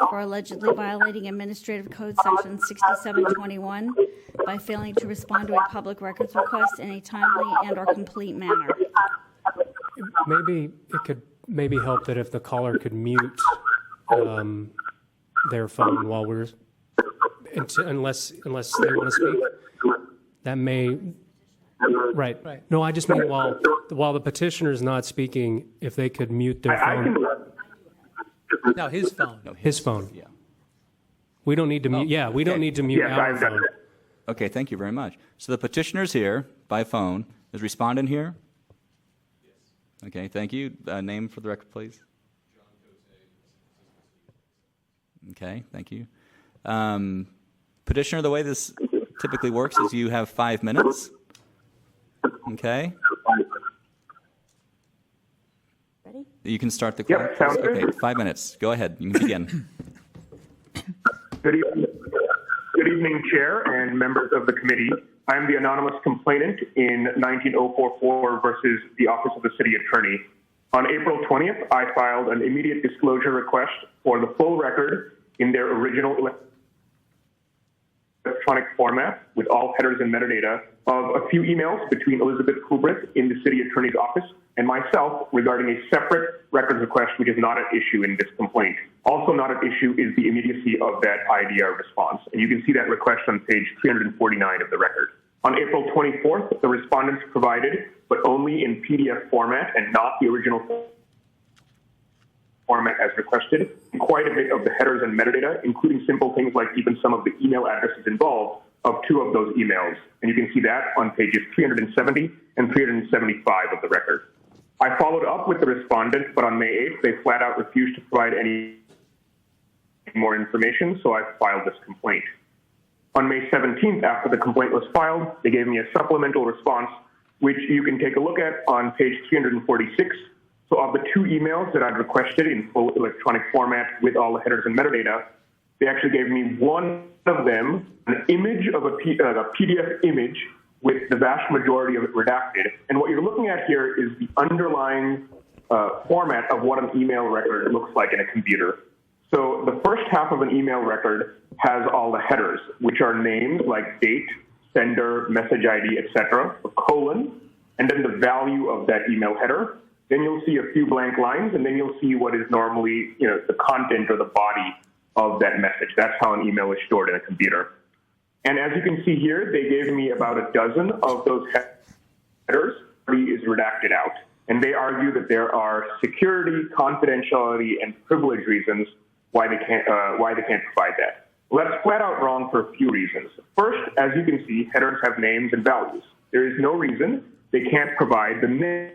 for allegedly violating Administrative Code Section 6721 by failing to respond to a public records request in a timely and/or complete manner. Maybe it could help that if the caller could mute their phone while we're unless they want to speak. That may. Right. No, I just mean while the petitioner is not speaking, if they could mute their phone. No, his phone. No, His phone. Yeah. We don't need to mute. Yeah, we don't need to mute Yes, our I've done phone. it. Okay, thank you very much. So the petitioner's here by phone. Is respondent here? Yes. Okay, thank you. Name for the record, please. Okay, thank you. Petitioner, the way this typically works is you have 5 minutes. Okay. Ready? You can start the Yep, clock. sounds good. Okay, 5 minutes. Go ahead. You can begin. Good evening, Chair and members of the committee. I am the anonymous complainant in 19044 versus the Office of the City Attorney. On April 20th, I filed an immediate disclosure request for the full record in their original electronic format with all headers and metadata of a few emails between Elizabeth Kubrick in the City Attorney's office and myself regarding a separate records request, which is not at issue in this complaint. Also not at issue is the immediacy of that IDR response. And you can see that request on page 349 of the record. On April 24th, the respondents provided, but only in PDF format and not the original format as requested, quite a bit of the headers and metadata, including simple things like even some of the email addresses involved of 2 of those emails. And you can see that on pages 370 and 375 of the record. I followed up with the respondent, but on May 8th, they flat out refused to provide any more information, so I filed this complaint. On May 17th, after the complaint was filed, they gave me a supplemental response, which you can take a look at on page 346. So of the 2 emails that I'd requested in full electronic format with all the headers and metadata, they actually gave me one of them, an image of a PDF image with the vast majority of it redacted. And what you're looking at here is the underlying format of what an email record looks like in a computer. So the first half of an email record has all the headers, which are names like date, sender, message ID, etc., a colon, and then the value of that email header. Then you'll see a few blank lines, and then you'll see what is normally, the content or the body of that message. That's how an email is stored in a computer. And as you can see here, they gave me about a dozen of those headers. 3 is redacted out. And they argue that there are security, confidentiality, and privilege reasons why they can't provide that. Well, that's flat out wrong for a few reasons. First, as you can see, headers have names and values. There is no reason they can't provide the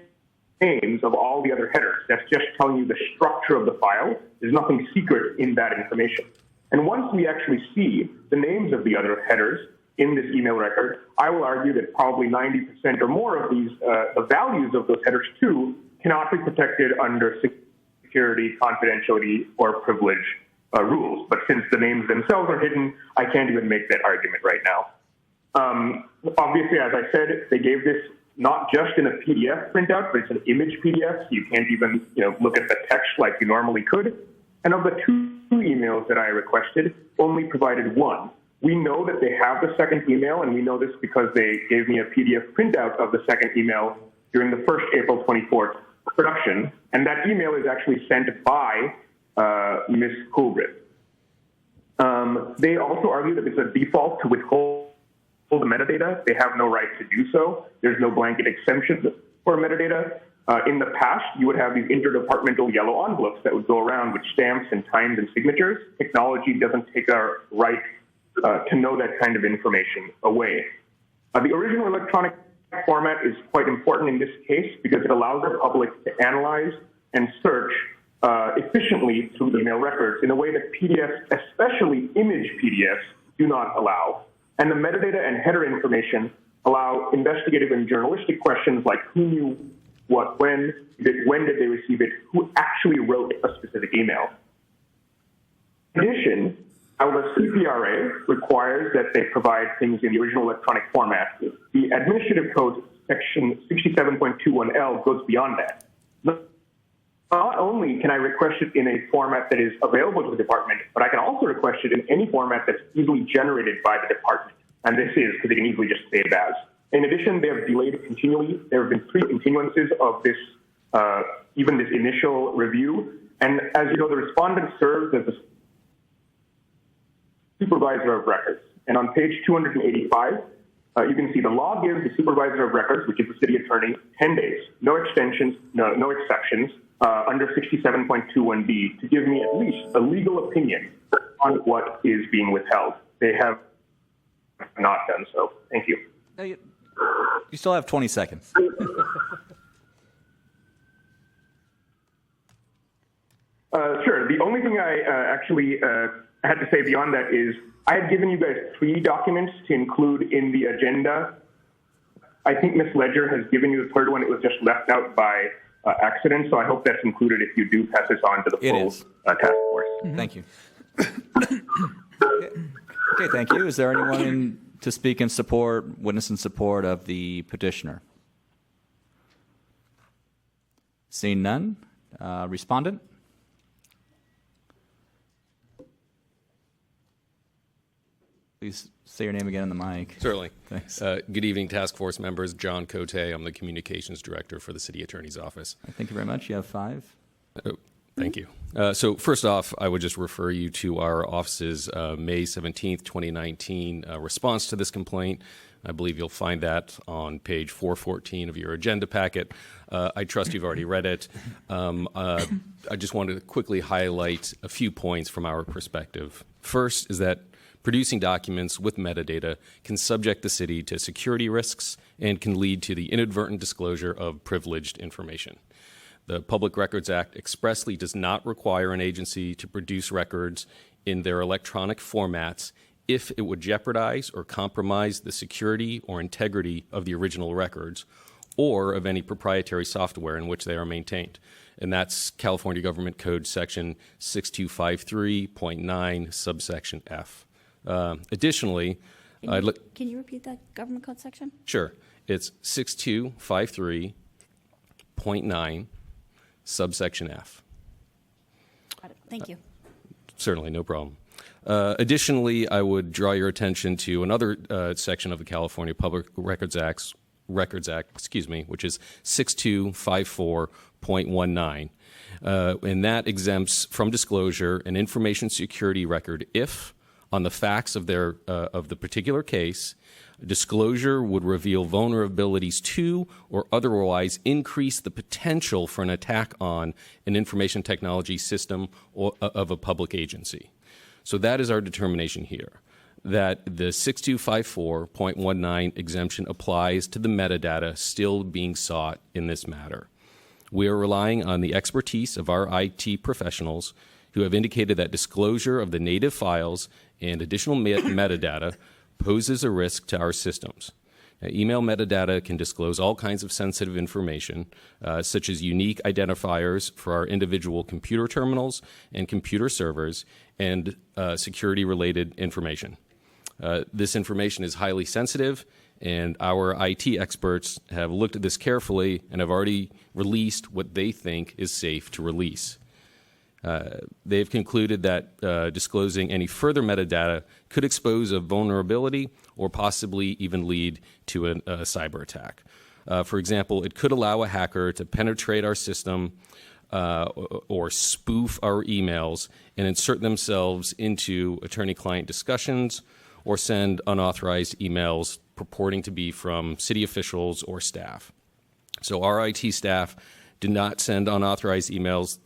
names of all the other headers. That's just telling you the structure of the file. There's nothing secret in that information. And once we actually see the names of the other headers in this email record, I will argue that probably 90% or more of these, the values of those headers too, cannot be protected under security, confidentiality, or privilege rules. But since the names themselves are hidden, I can't even make that argument right now. Obviously, as I said, they gave this not just in a PDF printout, but it's an image PDF, so you can't even look at the text like you normally could. And of the 2 emails that I requested, only provided 1. We know that they have the second email, and we know this because they gave me a PDF printout of the second email during the first April 24th production, and that email is actually sent by Ms. Coolbrith. They also argue that it's a default to withhold the metadata. They have no right to do so. There's no blanket exemption for metadata. In the past, you would have these interdepartmental yellow envelopes that would go around with stamps and times and signatures. Technology doesn't take our right to know that kind of information away. The original electronic format is quite important in this case because it allows the public to analyze and search efficiently through email records in a way that PDFs, especially image PDFs, do not allow. And the metadata and header information allow investigative and journalistic questions like who knew what, when did they receive it, who actually wrote a specific email. In addition, the CPRA requires that they provide things in the original electronic format. The Administrative Code section 67.21L goes beyond that. Not only can I request it in a format that is available to the department, but I can also request it in any format that's easily generated by the department. And this is because they can easily just save as. In addition, they have delayed it continually. There have been 3 continuances of this, even this initial review. And as you know, the respondent serves as the supervisor of records. And on page 285, you can see the law gives the supervisor of records, which is the city attorney, 10 days, no extensions, no exceptions, under 67.21B to give me at least a legal opinion on what is being withheld. They have not done so. Thank you. No, you still have 20 seconds. Sure. The only thing I actually had to say beyond that is I had given you guys 3 documents to include in the agenda. I think Ms. Ledger has given you the third one. It was just left out by accident, so I hope that's included if you do pass this on to the full task force. Mm-hmm. Thank you. Okay, thank you. Is there anyone to speak in support, witness in support of the petitioner? Seeing none. Respondent? Please say your name again on the mic. Certainly. Thanks. Good evening, task force members. John Cote. I'm the communications director for the city attorney's office. Thank you very much. You have 5. Thank you. So first off, I would just refer you to our office's May 17th, 2019 response to this complaint. I believe you'll find that on page 414 of your agenda packet. I trust you've already read it. I just wanted to quickly highlight a few points from our perspective. First is that producing documents with metadata can subject the city to security risks and can lead to the inadvertent disclosure of privileged information. The Public Records Act expressly does not require an agency to produce records in their electronic formats if it would jeopardize or compromise the security or integrity of the original records or of any proprietary software in which they are maintained. And that's California Government Code section 6253.9 subsection F. Additionally, Can you repeat that government code section? Sure. It's 6253.9 subsection F. Got it. Thank you. Certainly, no problem. Additionally, I would draw your attention to another section of the California Public Records Act, which is 6254.19. And that exempts from disclosure an information security record if, on the facts of the particular case, disclosure would reveal vulnerabilities to or otherwise increase the potential for an attack on an information technology system of a public agency. So that is our determination here, that the 6254.19 exemption applies to the metadata still being sought in this matter. We are relying on the expertise of our IT professionals who have indicated that disclosure of the native files and additional metadata poses a risk to our systems. Now, email metadata can disclose all kinds of sensitive information, such as unique identifiers for our individual computer terminals and computer servers, and security-related information. This information is highly sensitive, and our IT experts have looked at this carefully and have already released what they think is safe to release. They've concluded that disclosing any further metadata could expose a vulnerability or possibly even lead to a cyber attack. For example, it could allow a hacker to penetrate our system or spoof our emails and insert themselves into attorney-client discussions or send unauthorized emails purporting to be from city officials or staff. So our IT staff do not send unauthorized emails.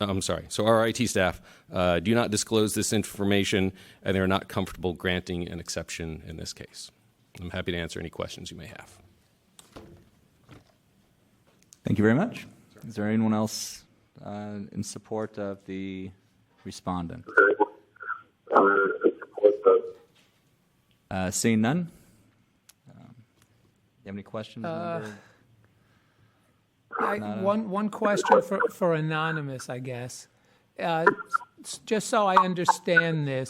So our IT staff do not disclose this information, and they're not comfortable granting an exception in this case. I'm happy to answer any questions you may have. Thank you very much. Is there anyone else in support of the respondent? Seeing none? You have any questions? One question for Anonymous, I guess. Just so I understand this,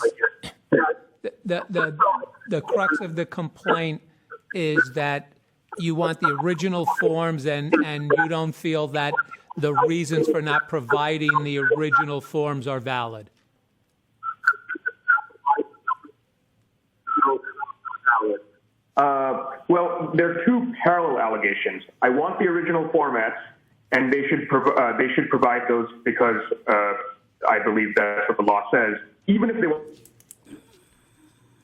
the crux of the complaint is that you want the original forms and you don't feel that the reasons for not providing the original forms are valid. Well, there are two parallel allegations. I want the original formats, and they should provide those because I believe that's what the law says. Even if they want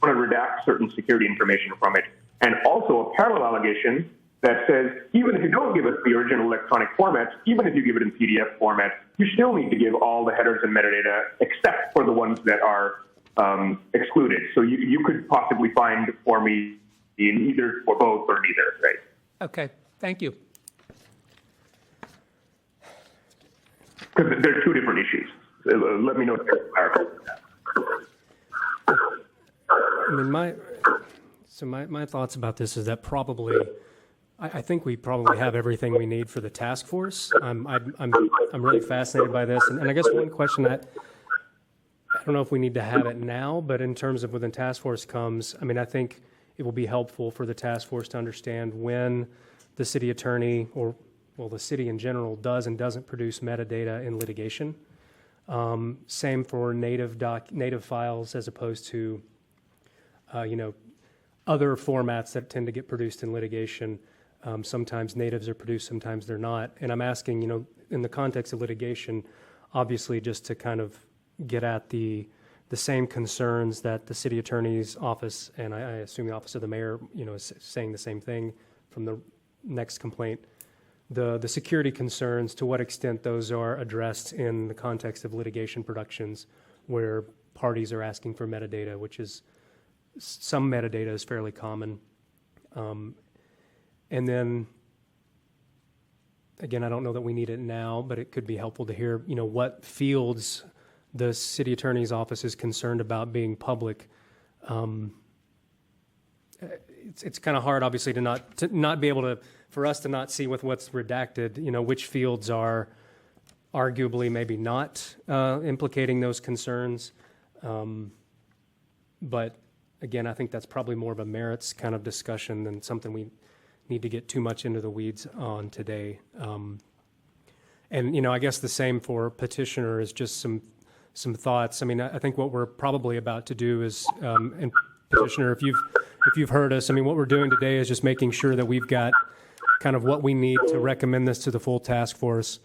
to redact certain security information from it, and also a parallel allegation that says even if you don't give us the original electronic formats, even if you give it in PDF format, you still need to give all the headers and metadata except for the ones that are excluded. So you could possibly find for me in either or both or neither, right? Okay, thank you. Because they're two different issues. Let me know if there's clarity. I mean, my thoughts about this is that probably, I think we probably have everything we need for the task force. I'm really fascinated by this, and I guess one question that I don't know if we need to have it now, but in terms of when the task force comes, I mean, I think it will be helpful for the task force to understand when the city attorney or, well, the city in general does and doesn't produce metadata in litigation. Same for native files as opposed to, other formats that tend to get produced in litigation. Sometimes natives are produced, sometimes they're not. And I'm asking, in the context of litigation, obviously just to kind of get at the same concerns that the city attorney's office, and I assume the office of the mayor, is saying the same thing from the next complaint. The security concerns, to what extent those are addressed in the context of litigation productions where parties are asking for metadata, which is, some metadata is fairly common. And then, again, I don't know that we need it now, but it could be helpful to hear, what fields the city attorney's office is concerned about being public. It's kind of hard, obviously, to not be able to, for us to not see with what's redacted, which fields are arguably maybe not implicating those concerns. But again, I think that's probably more of a merits kind of discussion than something we need to get too much into the weeds on today. And, I guess the same for petitioner is just some thoughts. I mean, I think what we're probably about to do is, and petitioner, if you've heard us, I mean, what we're doing today is just making sure that we've got kind of what we need to recommend this to the full task force.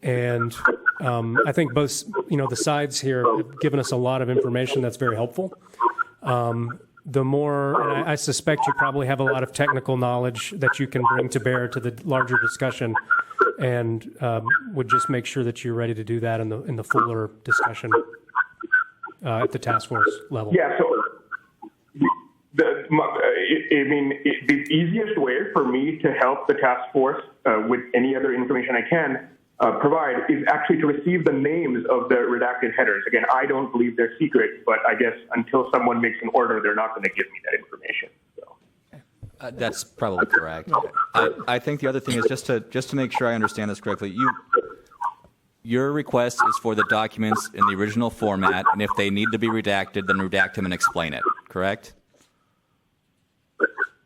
And I think both, the sides here have given us a lot of information that's very helpful. The more, and I suspect you probably have a lot of technical knowledge that you can bring to bear to the larger discussion, and would just make sure that you're ready to do that in the fuller discussion at the task force level. Yeah. So, the easiest way for me to help the task force with any other information I can provide is actually to receive the names of the redacted headers. Again, I don't believe they're secret, but I guess until someone makes an order, they're not going to give me that information. So. That's probably correct. I think the other thing is just to make sure I understand this correctly. Your request is for the documents in the original format, and if they need to be redacted, then redact them and explain it. Correct?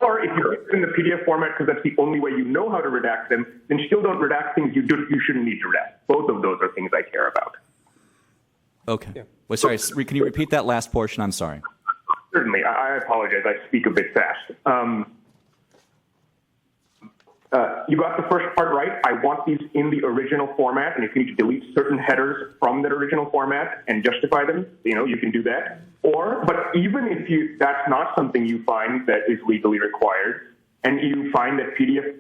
Or if you put it in the PDF format because that's the only way you know how to redact them, then still don't redact things you shouldn't need to redact. Both of those are things I care about. Okay. Yeah. Well, sorry, can you repeat that last portion? I'm sorry. Certainly. I apologize. I speak a bit fast. You got the first part right. I want these in the original format, and if you need to delete certain headers from that original format and justify them, you can do that. But even if that's not something you find that is legally required, and you find that PDF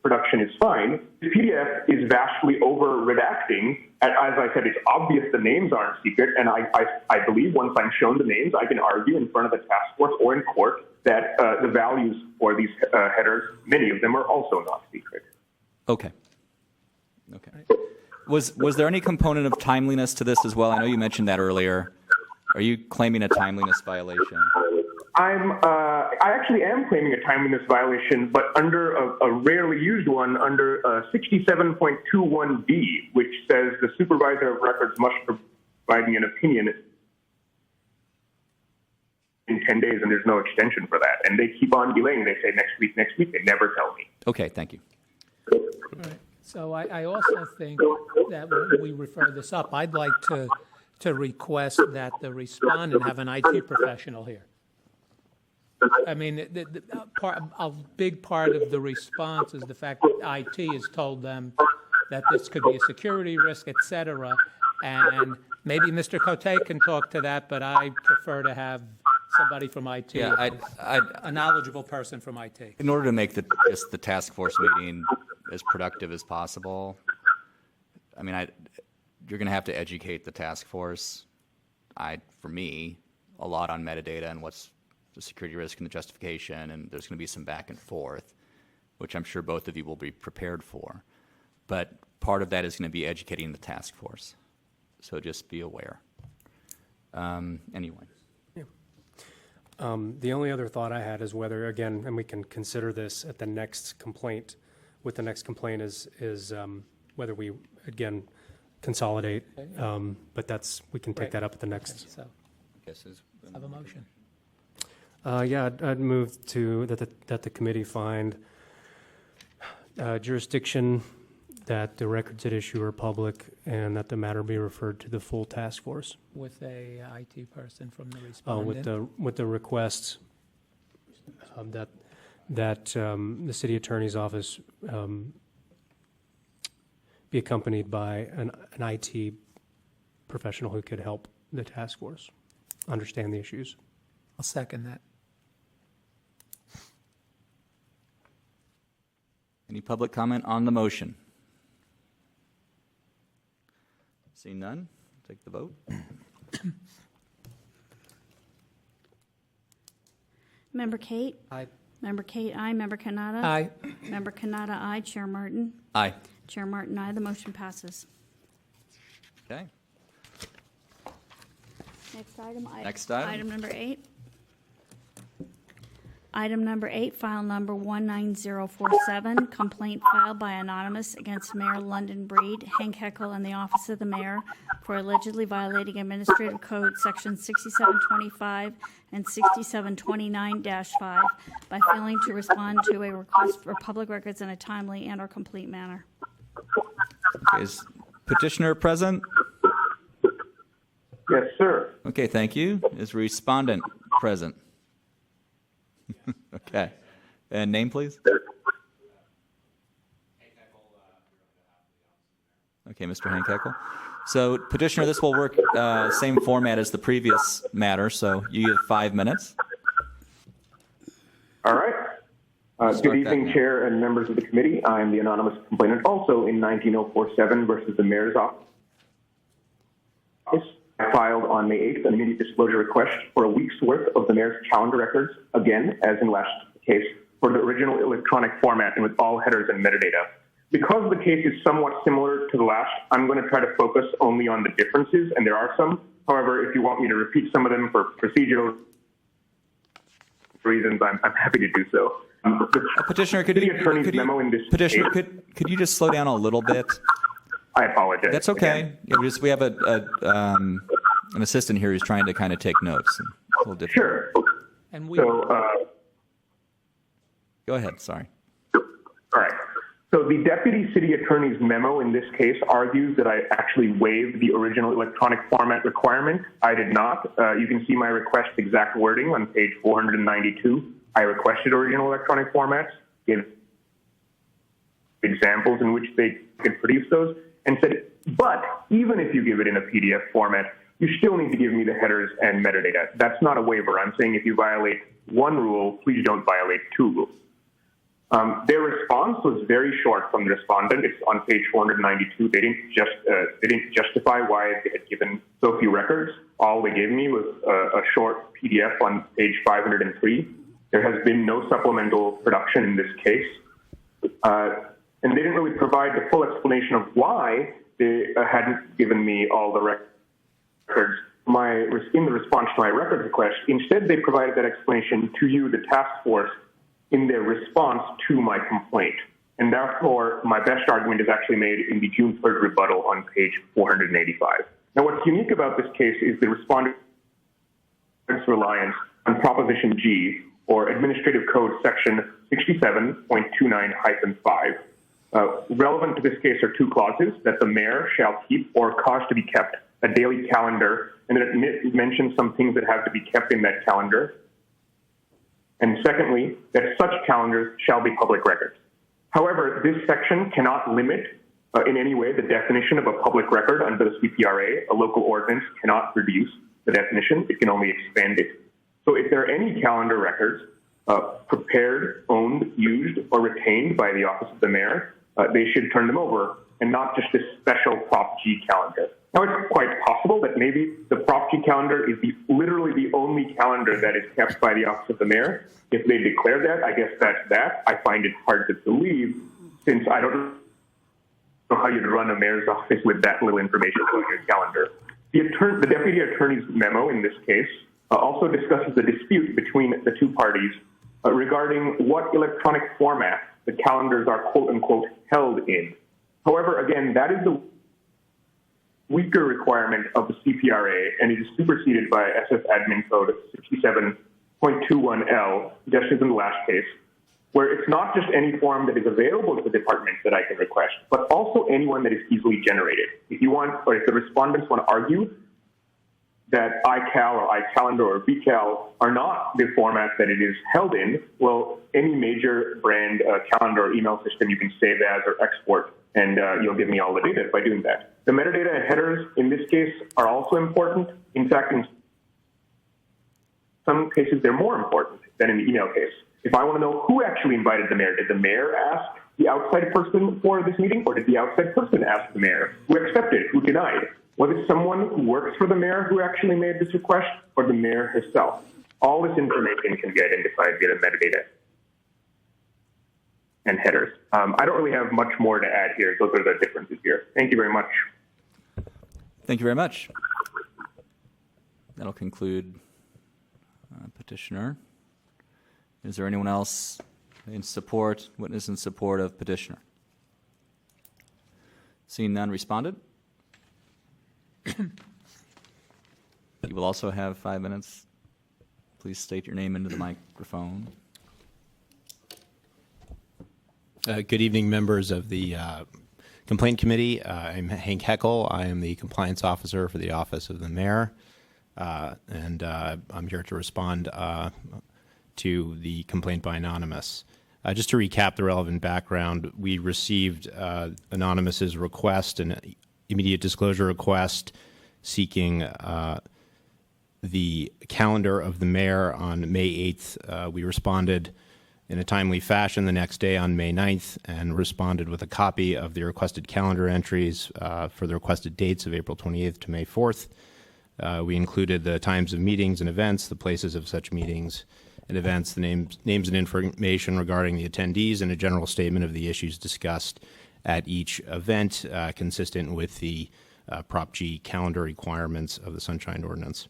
production is fine, the PDF is vastly over-redacting. As I said, it's obvious the names aren't secret, and I believe once I'm shown the names, I can argue in front of the task force or in court that the values for these headers, many of them are also not secret. Okay. Was there any component of timeliness to this as well? I know you mentioned that earlier. Are you claiming a timeliness violation? I actually am claiming a timeliness violation, but under a rarely used one, under 67.21D, which says the supervisor of records must provide me an opinion in 10 days, and there's no extension for that. And they keep on delaying. They say next week. They never tell me. Okay, thank you. Right. So I also think that when we refer this up, I'd like to request that the respondent have an IT professional here. I mean, a big part of the response is the fact that IT has told them that this could be a security risk, et cetera, and maybe Mr. Cote can talk to that, but I prefer to have somebody from IT, a knowledgeable person from IT. In order to make the task force meeting as productive as possible, I mean, you're going to have to educate the task force, for me, a lot on metadata and what's the security risk and the justification, and there's going to be some back and forth, which I'm sure both of you will be prepared for. But part of that is going to be educating the task force. So just be aware. Anyway. Yeah. The only other thought I had is whether, again, and we can consider this at the next complaint, with the next complaint is whether we, again, consolidate, but we can take that up at the next. So, have a motion. Yeah, I'd move that the committee find jurisdiction, that the records at issue are public, and that the matter be referred to the full task force. With a IT person from the respondent. With the request that the city attorney's office be accompanied by an IT professional who could help the task force understand the issues. I'll second that. Any public comment on the motion? Seeing none, take the vote. Member Kate? Aye. Member Kate, aye. Member Kanata? Aye. Member Kanata, aye. Chair Martin? Aye. Chair Martin, aye. The motion passes. Okay. Next item. Next item. Item number 8. Item number 8, file number 19047, complaint filed by Anonymous against Mayor London Breed, Hank Heckel, and the Office of the Mayor for allegedly violating Administrative Code Section 6725 and 6729-5 by failing to respond to a request for public records in a timely and/or complete manner. Is petitioner present? Yes, sir. Okay, thank you. Is respondent present? Okay. And name, please? Okay, Mr. Hank Heckel. So, petitioner, this will work same format as the previous matter, so you have 5 minutes. All right. Good evening, Chair and members of the committee. I'm the anonymous complainant also in 19047 versus the Mayor's Office. I filed on May 8th an immediate disclosure request for a week's worth of the Mayor's calendar records, again, as in last case, for the original electronic format and with all headers and metadata. Because the case is somewhat similar to the last, I'm going to try to focus only on the differences, and there are some. However, if you want me to repeat some of them for procedural reasons, I'm happy to do so. Petitioner, could you just slow down a little bit? I apologize. That's okay. Yeah, we have an assistant here who's trying to kind of take notes. And it's a little different. Sure. And Go ahead. Sorry. All right. So the Deputy City Attorney's memo in this case argues that I actually waived the original electronic format requirement. I did not. You can see my request exact wording on page 492. I requested original electronic formats, gave examples in which they could produce those, and said, but even if you give it in a PDF format, you still need to give me the headers and metadata. That's not a waiver. I'm saying if you violate one rule, please don't violate two rules. Their response was very short from the respondent. It's on page 492. They didn't justify why they had given so few records. All they gave me was a short PDF on page 503. There has been no supplemental production in this case. And they didn't really provide the full explanation of why they hadn't given me all the records in the response to my record request. Instead, they provided that explanation to you, the task force, in their response to my complaint. And therefore, my best argument is actually made in the June 3rd rebuttal on page 485. Now, what's unique about this case is the respondent's reliance on Proposition G, or Administrative Code Section 67.29-5. Relevant to this case are two clauses: that the mayor shall keep or cause to be kept a daily calendar, and that it mentions some things that have to be kept in that calendar. And secondly, that such calendars shall be public records. However, this section cannot limit in any way the definition of a public record under the CPRA. A local ordinance cannot reduce the definition. It can only expand it. So if there are any calendar records prepared, owned, used, or retained by the office of the mayor, they should turn them over, and not just this special Prop G calendar. Now, it's quite possible that maybe the Prop G calendar is literally the only calendar that is kept by the office of the mayor. If they declare that, I guess that's that. I find it hard to believe, since I don't know how you'd run a mayor's office with that little information on your calendar. The deputy attorney's memo in this case also discusses the dispute between the two parties regarding what electronic format the calendars are quote-unquote held in. However, again, that is the weaker requirement of the CPRA, and it is superseded by SF Admin Code 67.21L, just as in the last case, where it's not just any form that is available to the department that I can request, but also anyone that is easily generated. If you want, or if the respondents want to argue that iCal or iCalendar or VCal are not the format that it is held in, well, any major brand calendar or email system you can save as or export, and you'll give me all the data by doing that. The metadata and headers in this case are also important. In fact, in some cases, they're more important than in the email case. If I want to know who actually invited the mayor, did the mayor ask the outside person for this meeting, or did the outside person ask the mayor? Who accepted? Who denied? Was it someone who works for the mayor who actually made this request, or the mayor herself? All this information can be identified via the metadata and headers. I don't really have much more to add here. Those are the differences here. Thank you very much. Thank you very much. That'll conclude petitioner. Is there anyone else in support, witness in support of petitioner? Seeing none, responded? You will also have 5 minutes. Please state your name into the microphone. Good evening, members of the Complaint Committee. I'm Hank Heckel. I am the Compliance Officer for the Office of the Mayor, and I'm here to respond to the complaint by Anonymous. Just to recap the relevant background, we received Anonymous's request, an immediate disclosure request, seeking the calendar of the mayor on May 8th. We responded in a timely fashion the next day on May 9th and responded with a copy of the requested calendar entries for the requested dates of April 28th to May 4th. We included the times of meetings and events, the places of such meetings and events, the names and information regarding the attendees, and a general statement of the issues discussed at each event, consistent with the Prop G calendar requirements of the Sunshine Ordinance.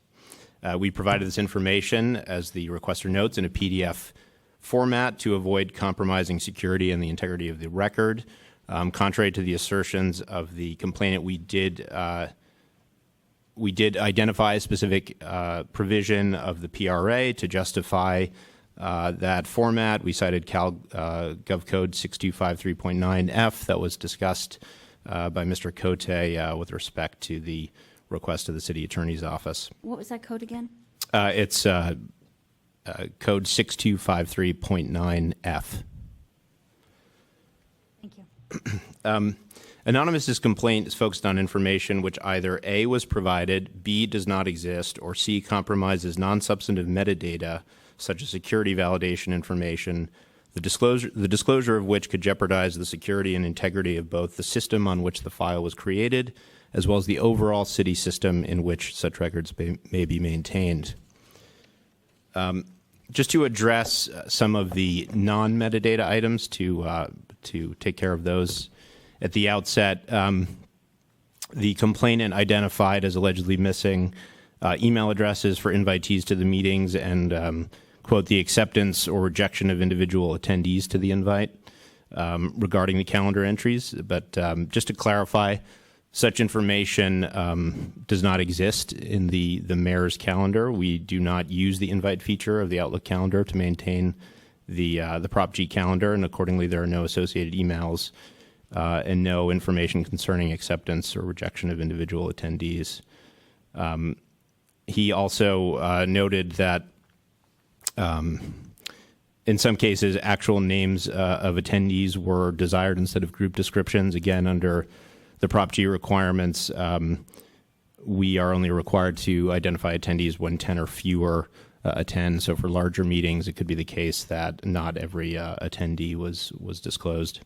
We provided this information, as the requester notes, in a PDF format to avoid compromising security and the integrity of the record. Contrary to the assertions of the complainant, we did identify a specific provision of the PRA to justify that format. We cited Gov Code 6253.9F that was discussed by Mr. Cote with respect to the request of the city attorney's office. What was that code again? It's Code 6253.9F. Thank you. Anonymous's complaint is focused on information which either A, was provided, B, does not exist, or C, compromises non-substantive metadata such as security validation information, the disclosure of which could jeopardize the security and integrity of both the system on which the file was created, as well as the overall city system in which such records may be maintained. Just to address some of the non-metadata items, to take care of those at the outset, the complainant identified as allegedly missing email addresses for invitees to the meetings and, quote, the acceptance or rejection of individual attendees to the invite regarding the calendar entries. But just to clarify, such information does not exist in the mayor's calendar. We do not use the invite feature of the Outlook calendar to maintain the Prop G calendar, and accordingly there are no associated emails and no information concerning acceptance or rejection of individual attendees. He also noted that in some cases actual names of attendees were desired instead of group descriptions. Again, under the Prop G requirements, we are only required to identify attendees when 10 or fewer attend. So for larger meetings, it could be the case that not every attendee was disclosed.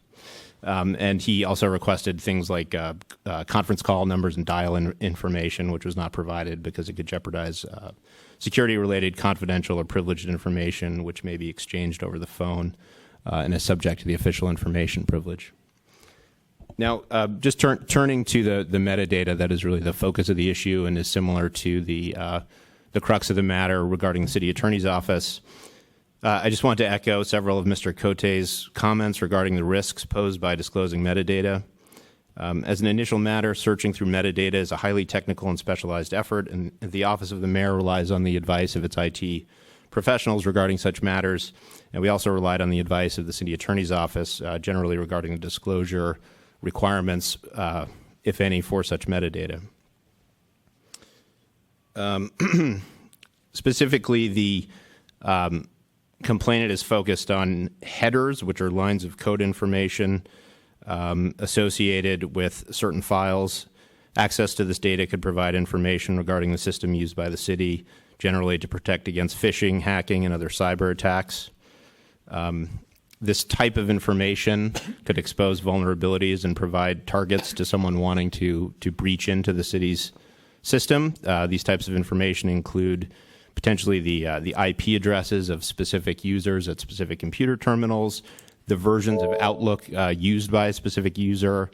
And he also requested things like conference call numbers and dial-in information, which was not provided because it could jeopardize security-related confidential or privileged information, which may be exchanged over the phone and is subject to the official information privilege. Now, just turning to the metadata that is really the focus of the issue and is similar to the crux of the matter regarding the city attorney's office. I just want to echo several of Mr. Cote's comments regarding the risks posed by disclosing metadata. As an initial matter, searching through metadata is a highly technical and specialized effort, and the Office of the Mayor relies on the advice of its IT professionals regarding such matters, and we also relied on the advice of the city attorney's office, generally regarding the disclosure requirements, if any, for such metadata. Specifically, the complainant is focused on headers, which are lines of code information associated with certain files. Access to this data could provide information regarding the system used by the city, generally to protect against phishing, hacking, and other cyber attacks. This type of information could expose vulnerabilities and provide targets to someone wanting to breach into the city's system. These types of information include potentially the IP addresses of specific users at specific computer terminals, the versions of Outlook used by a specific user,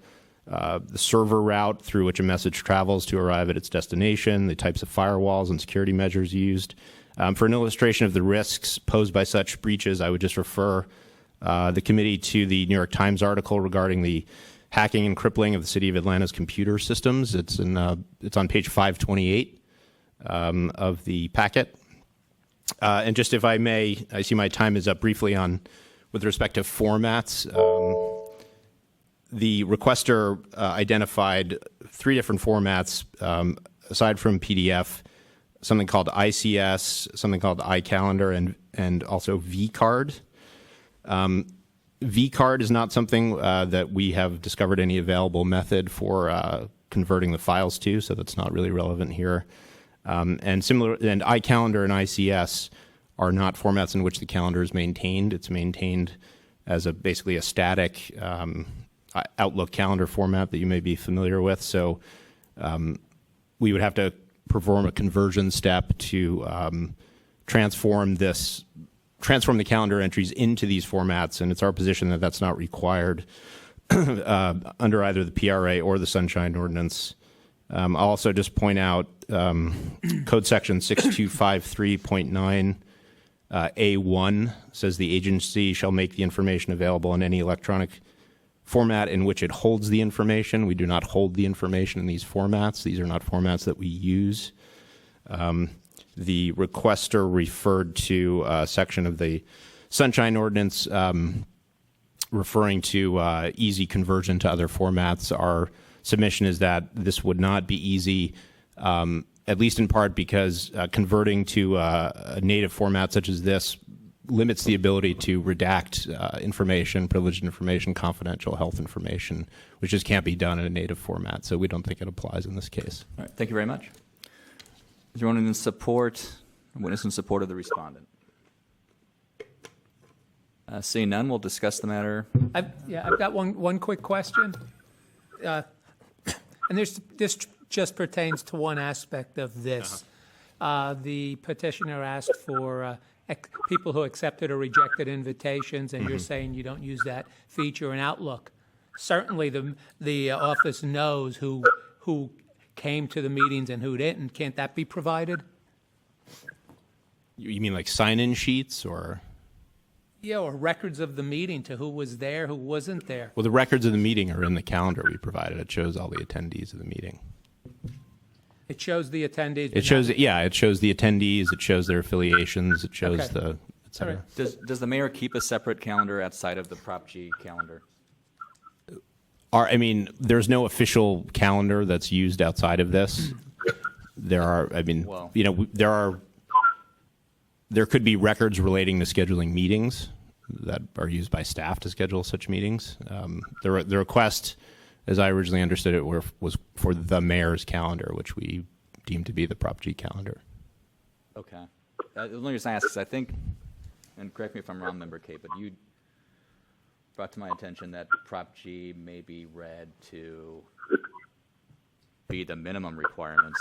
the server route through which a message travels to arrive at its destination, the types of firewalls and security measures used. For an illustration of the risks posed by such breaches, I would just refer the committee to the New York Times article regarding the hacking and crippling of the City of Atlanta's computer systems. It's on page 528 of the packet. And just if I may, I see my time is up briefly with respect to formats. The requester identified 3 different formats, aside from PDF, something called ICS, something called iCalendar, and also vCard. vCard is not something that we have discovered any available method for converting the files to, so that's not really relevant here. And iCalendar and ICS are not formats in which the calendar is maintained. It's maintained as basically a static Outlook calendar format that you may be familiar with. So we would have to perform a conversion step to transform the calendar entries into these formats, and it's our position that that's not required under either the PRA or the Sunshine Ordinance. I'll also just point out Code Section 6253.9 A1 says the agency shall make the information available in any electronic format in which it holds the information. We do not hold the information in these formats. These are not formats that we use. the requester referred to a section of the Sunshine Ordinance referring to easy conversion to other formats. Our submission is that this would not be easy, at least in part because converting to a native format such as this limits the ability to redact information, privileged information, confidential health information, which just can't be done in a native format. So we don't think it applies in this case. All right, thank you very much. Is there anyone in support, witness in support of the respondent? Seeing none, we'll discuss the matter. I've got one quick question. And this just pertains to one aspect of this. The petitioner asked for people who accepted or rejected invitations, and you're saying you don't use that feature in Outlook. Certainly the office knows who came to the meetings and who didn't. Can't that be provided? You mean like sign-in sheets or? Yeah, or records of the meeting to who was there, who wasn't there. Well, the records of the meeting are in the calendar we provided. It shows all the attendees of the meeting. It shows the attendees. It shows, it shows the attendees. It shows their affiliations. It shows Okay. the, et cetera. All Does the mayor keep a separate calendar outside of the Prop G calendar? There's no official calendar that's used outside of this. There are, Well- there could be records relating to scheduling meetings that are used by staff to schedule such meetings. The request, as I originally understood it, was for the mayor's calendar, which we deemed to be the Prop G calendar. Okay. The only reason I ask is I think, and correct me if I'm wrong, Member Kate, but you brought to my attention that Prop G may be read to be the minimum requirements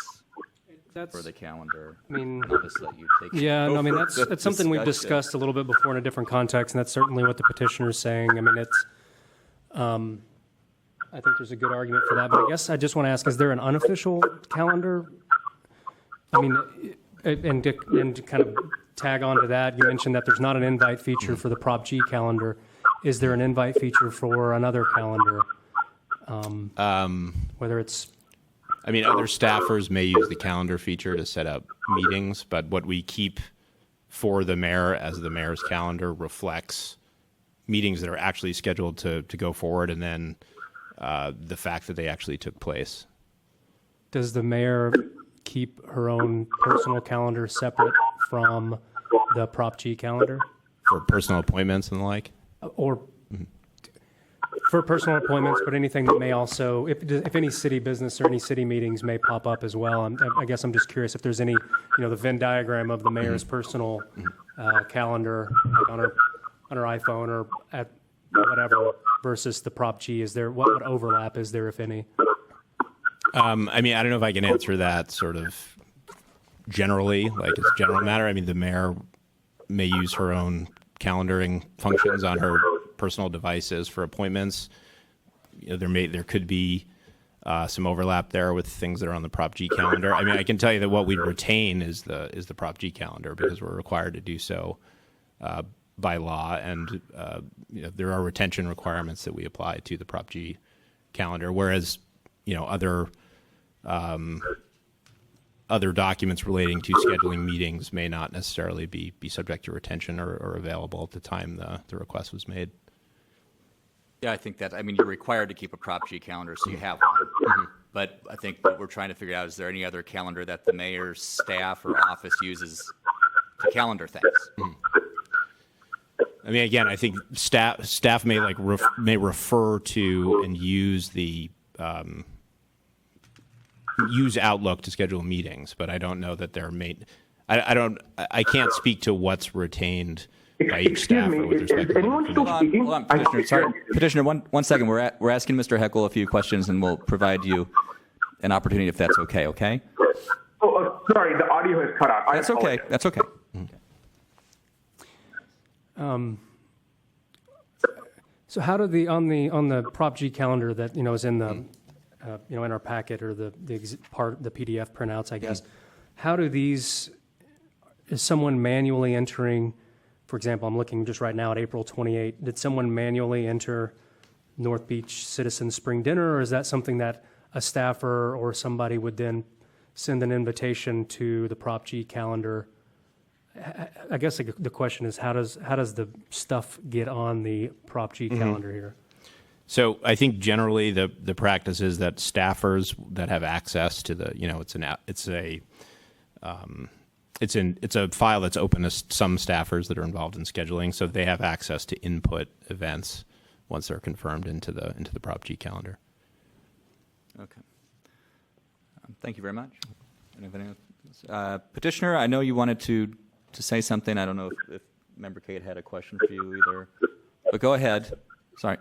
for the calendar. I mean, I'll just let you take yeah, no, I mean, over that's the something we've discussion. discussed a little bit before in a different context, and that's certainly what the petitioner is saying. I mean, it's, I think there's a good argument for that, but I guess I just want to ask, is there an unofficial calendar? I mean, and to kind of tag on to that, you mentioned that there's not an invite feature for the Prop G calendar. Is there an invite feature for another calendar? Whether it's Other staffers may use the calendar feature to set up meetings, but what we keep for the mayor as the mayor's calendar reflects meetings that are actually scheduled to go forward, and then the fact that they actually took place. Does the mayor keep her own personal calendar separate from the Prop G calendar? For personal appointments and the like? Or for personal appointments, but anything that may also, if any city business or any city meetings may pop up as well. I guess I'm just curious if there's any, the Venn diagram of the mayor's personal calendar, like on her iPhone or at whatever, versus the Prop G. Is there, what overlap is there, if any? I don't know if I can answer that sort of generally, like as a general matter. The mayor may use her own calendaring functions on her personal devices for appointments. There could be some overlap there with things that are on the Prop G calendar. I can tell you that what we'd retain is the Prop G calendar because we're required to do so by law, and there are retention requirements that we apply to the Prop G calendar, whereas other documents relating to scheduling meetings may not necessarily be subject to retention or available at the time the request was made. Yeah, I think that, you're required to keep a Prop G calendar, so you have one. But I think what we're trying to figure out, is there any other calendar that the mayor's staff or office uses to calendar things? Again, I think staff may may refer to and use use Outlook to schedule meetings, but I don't know that they're made. I can't speak to what's retained by each staffer with respect to anyone still speaking? Hold on, Petitioner. Sorry, Petitioner. One second. We're asking Mr. Heckel a few questions, and we'll provide you an opportunity if that's okay. Okay. Sorry, the audio has cut out. That's okay. That's okay. So how do on the Prop G calendar that is in the in our packet or the PDF printouts, I guess, how do these, is someone manually entering? For example, I'm looking just right now at April 28. Did someone manually enter North Beach Citizens Spring Dinner, or is that something that a staffer or somebody would then send an invitation to the Prop G calendar. I guess the question is, how does the stuff get on the Prop G calendar here? So I think generally the practice is that staffers that have access to the, it's a file that's open to some staffers that are involved in scheduling, so they have access to input events once they're confirmed into the Prop G calendar. Okay. Thank you very much. Anybody else? Petitioner, I know you wanted to say something. I don't know if Member Kate had a question for you either, but go ahead. Sorry.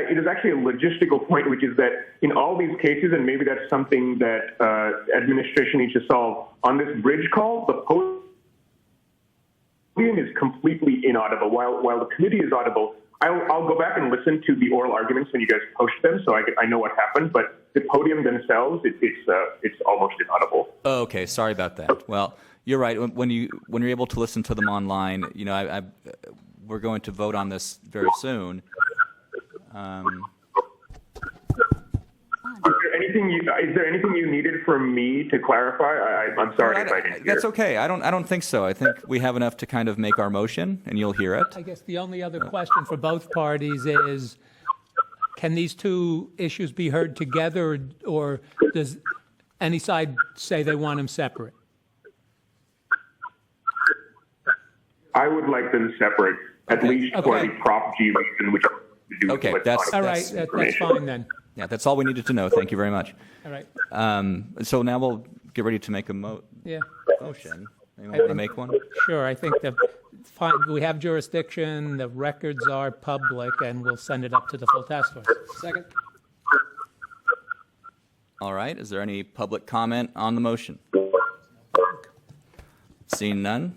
It is actually a logistical point, which is that in all these cases, and maybe that's something that administration needs to solve, on this bridge call, the podium is completely inaudible. While the committee is audible, I'll go back and listen to the oral arguments when you guys post them, so I know what happened. But the podium themselves, it's almost inaudible. Oh, okay. Sorry about that. Well, you're right. When you're able to listen to them online, we're going to vote on this very soon. Is there anything you needed from me to clarify? I'm sorry if I didn't hear. That's okay. I don't think so. I think we have enough to kind of make our motion, and you'll hear it. I guess the only other question for both parties is, can these two issues be heard together, or does any side say they want them separate? I would like them separate, at least for the Prop G reason, which to do Okay, with that's All right, that's fine then. Yeah, that's all we needed to know. Thank you very much. All right. So now we'll get ready to make a Yeah. motion. Anyone want to make one? Sure, I think fine. We have jurisdiction, the records are public, and we'll send it up to the full task force. Second. All right. Is there any public comment on the motion? Seeing none.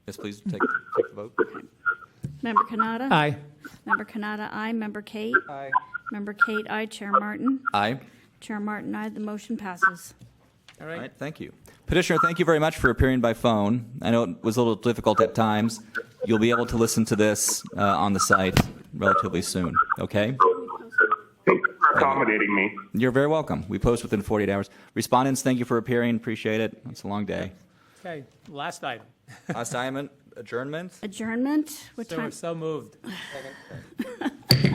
Yes, please take the vote. Member Kanata? Aye. Member Kanata, aye. Member Kate? Aye. Member Kate, aye. Chair Martin? Aye. Chair Martin, aye. The motion passes. All All right. right. Thank you. Petitioner, thank you very much for appearing by phone. I know it was a little difficult at times. You'll be able to listen to this on the site relatively soon. Okay? Thank you for accommodating me. You're very welcome. We post within 48 hours. Respondents, thank you for appearing. Appreciate it. It's a long day. Okay, last item. Last item, adjournment. Adjournment? What So we're time? so moved.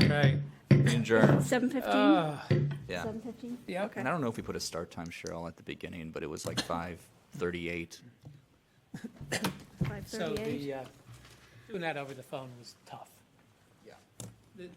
Right. Adjourn. 7:15? Yeah. 7:15? Yeah. Okay. And I don't know if we put a start time, Cheryl, at the beginning, but it was like 5:38. 5:38? So doing that over the phone was tough. Yeah. The-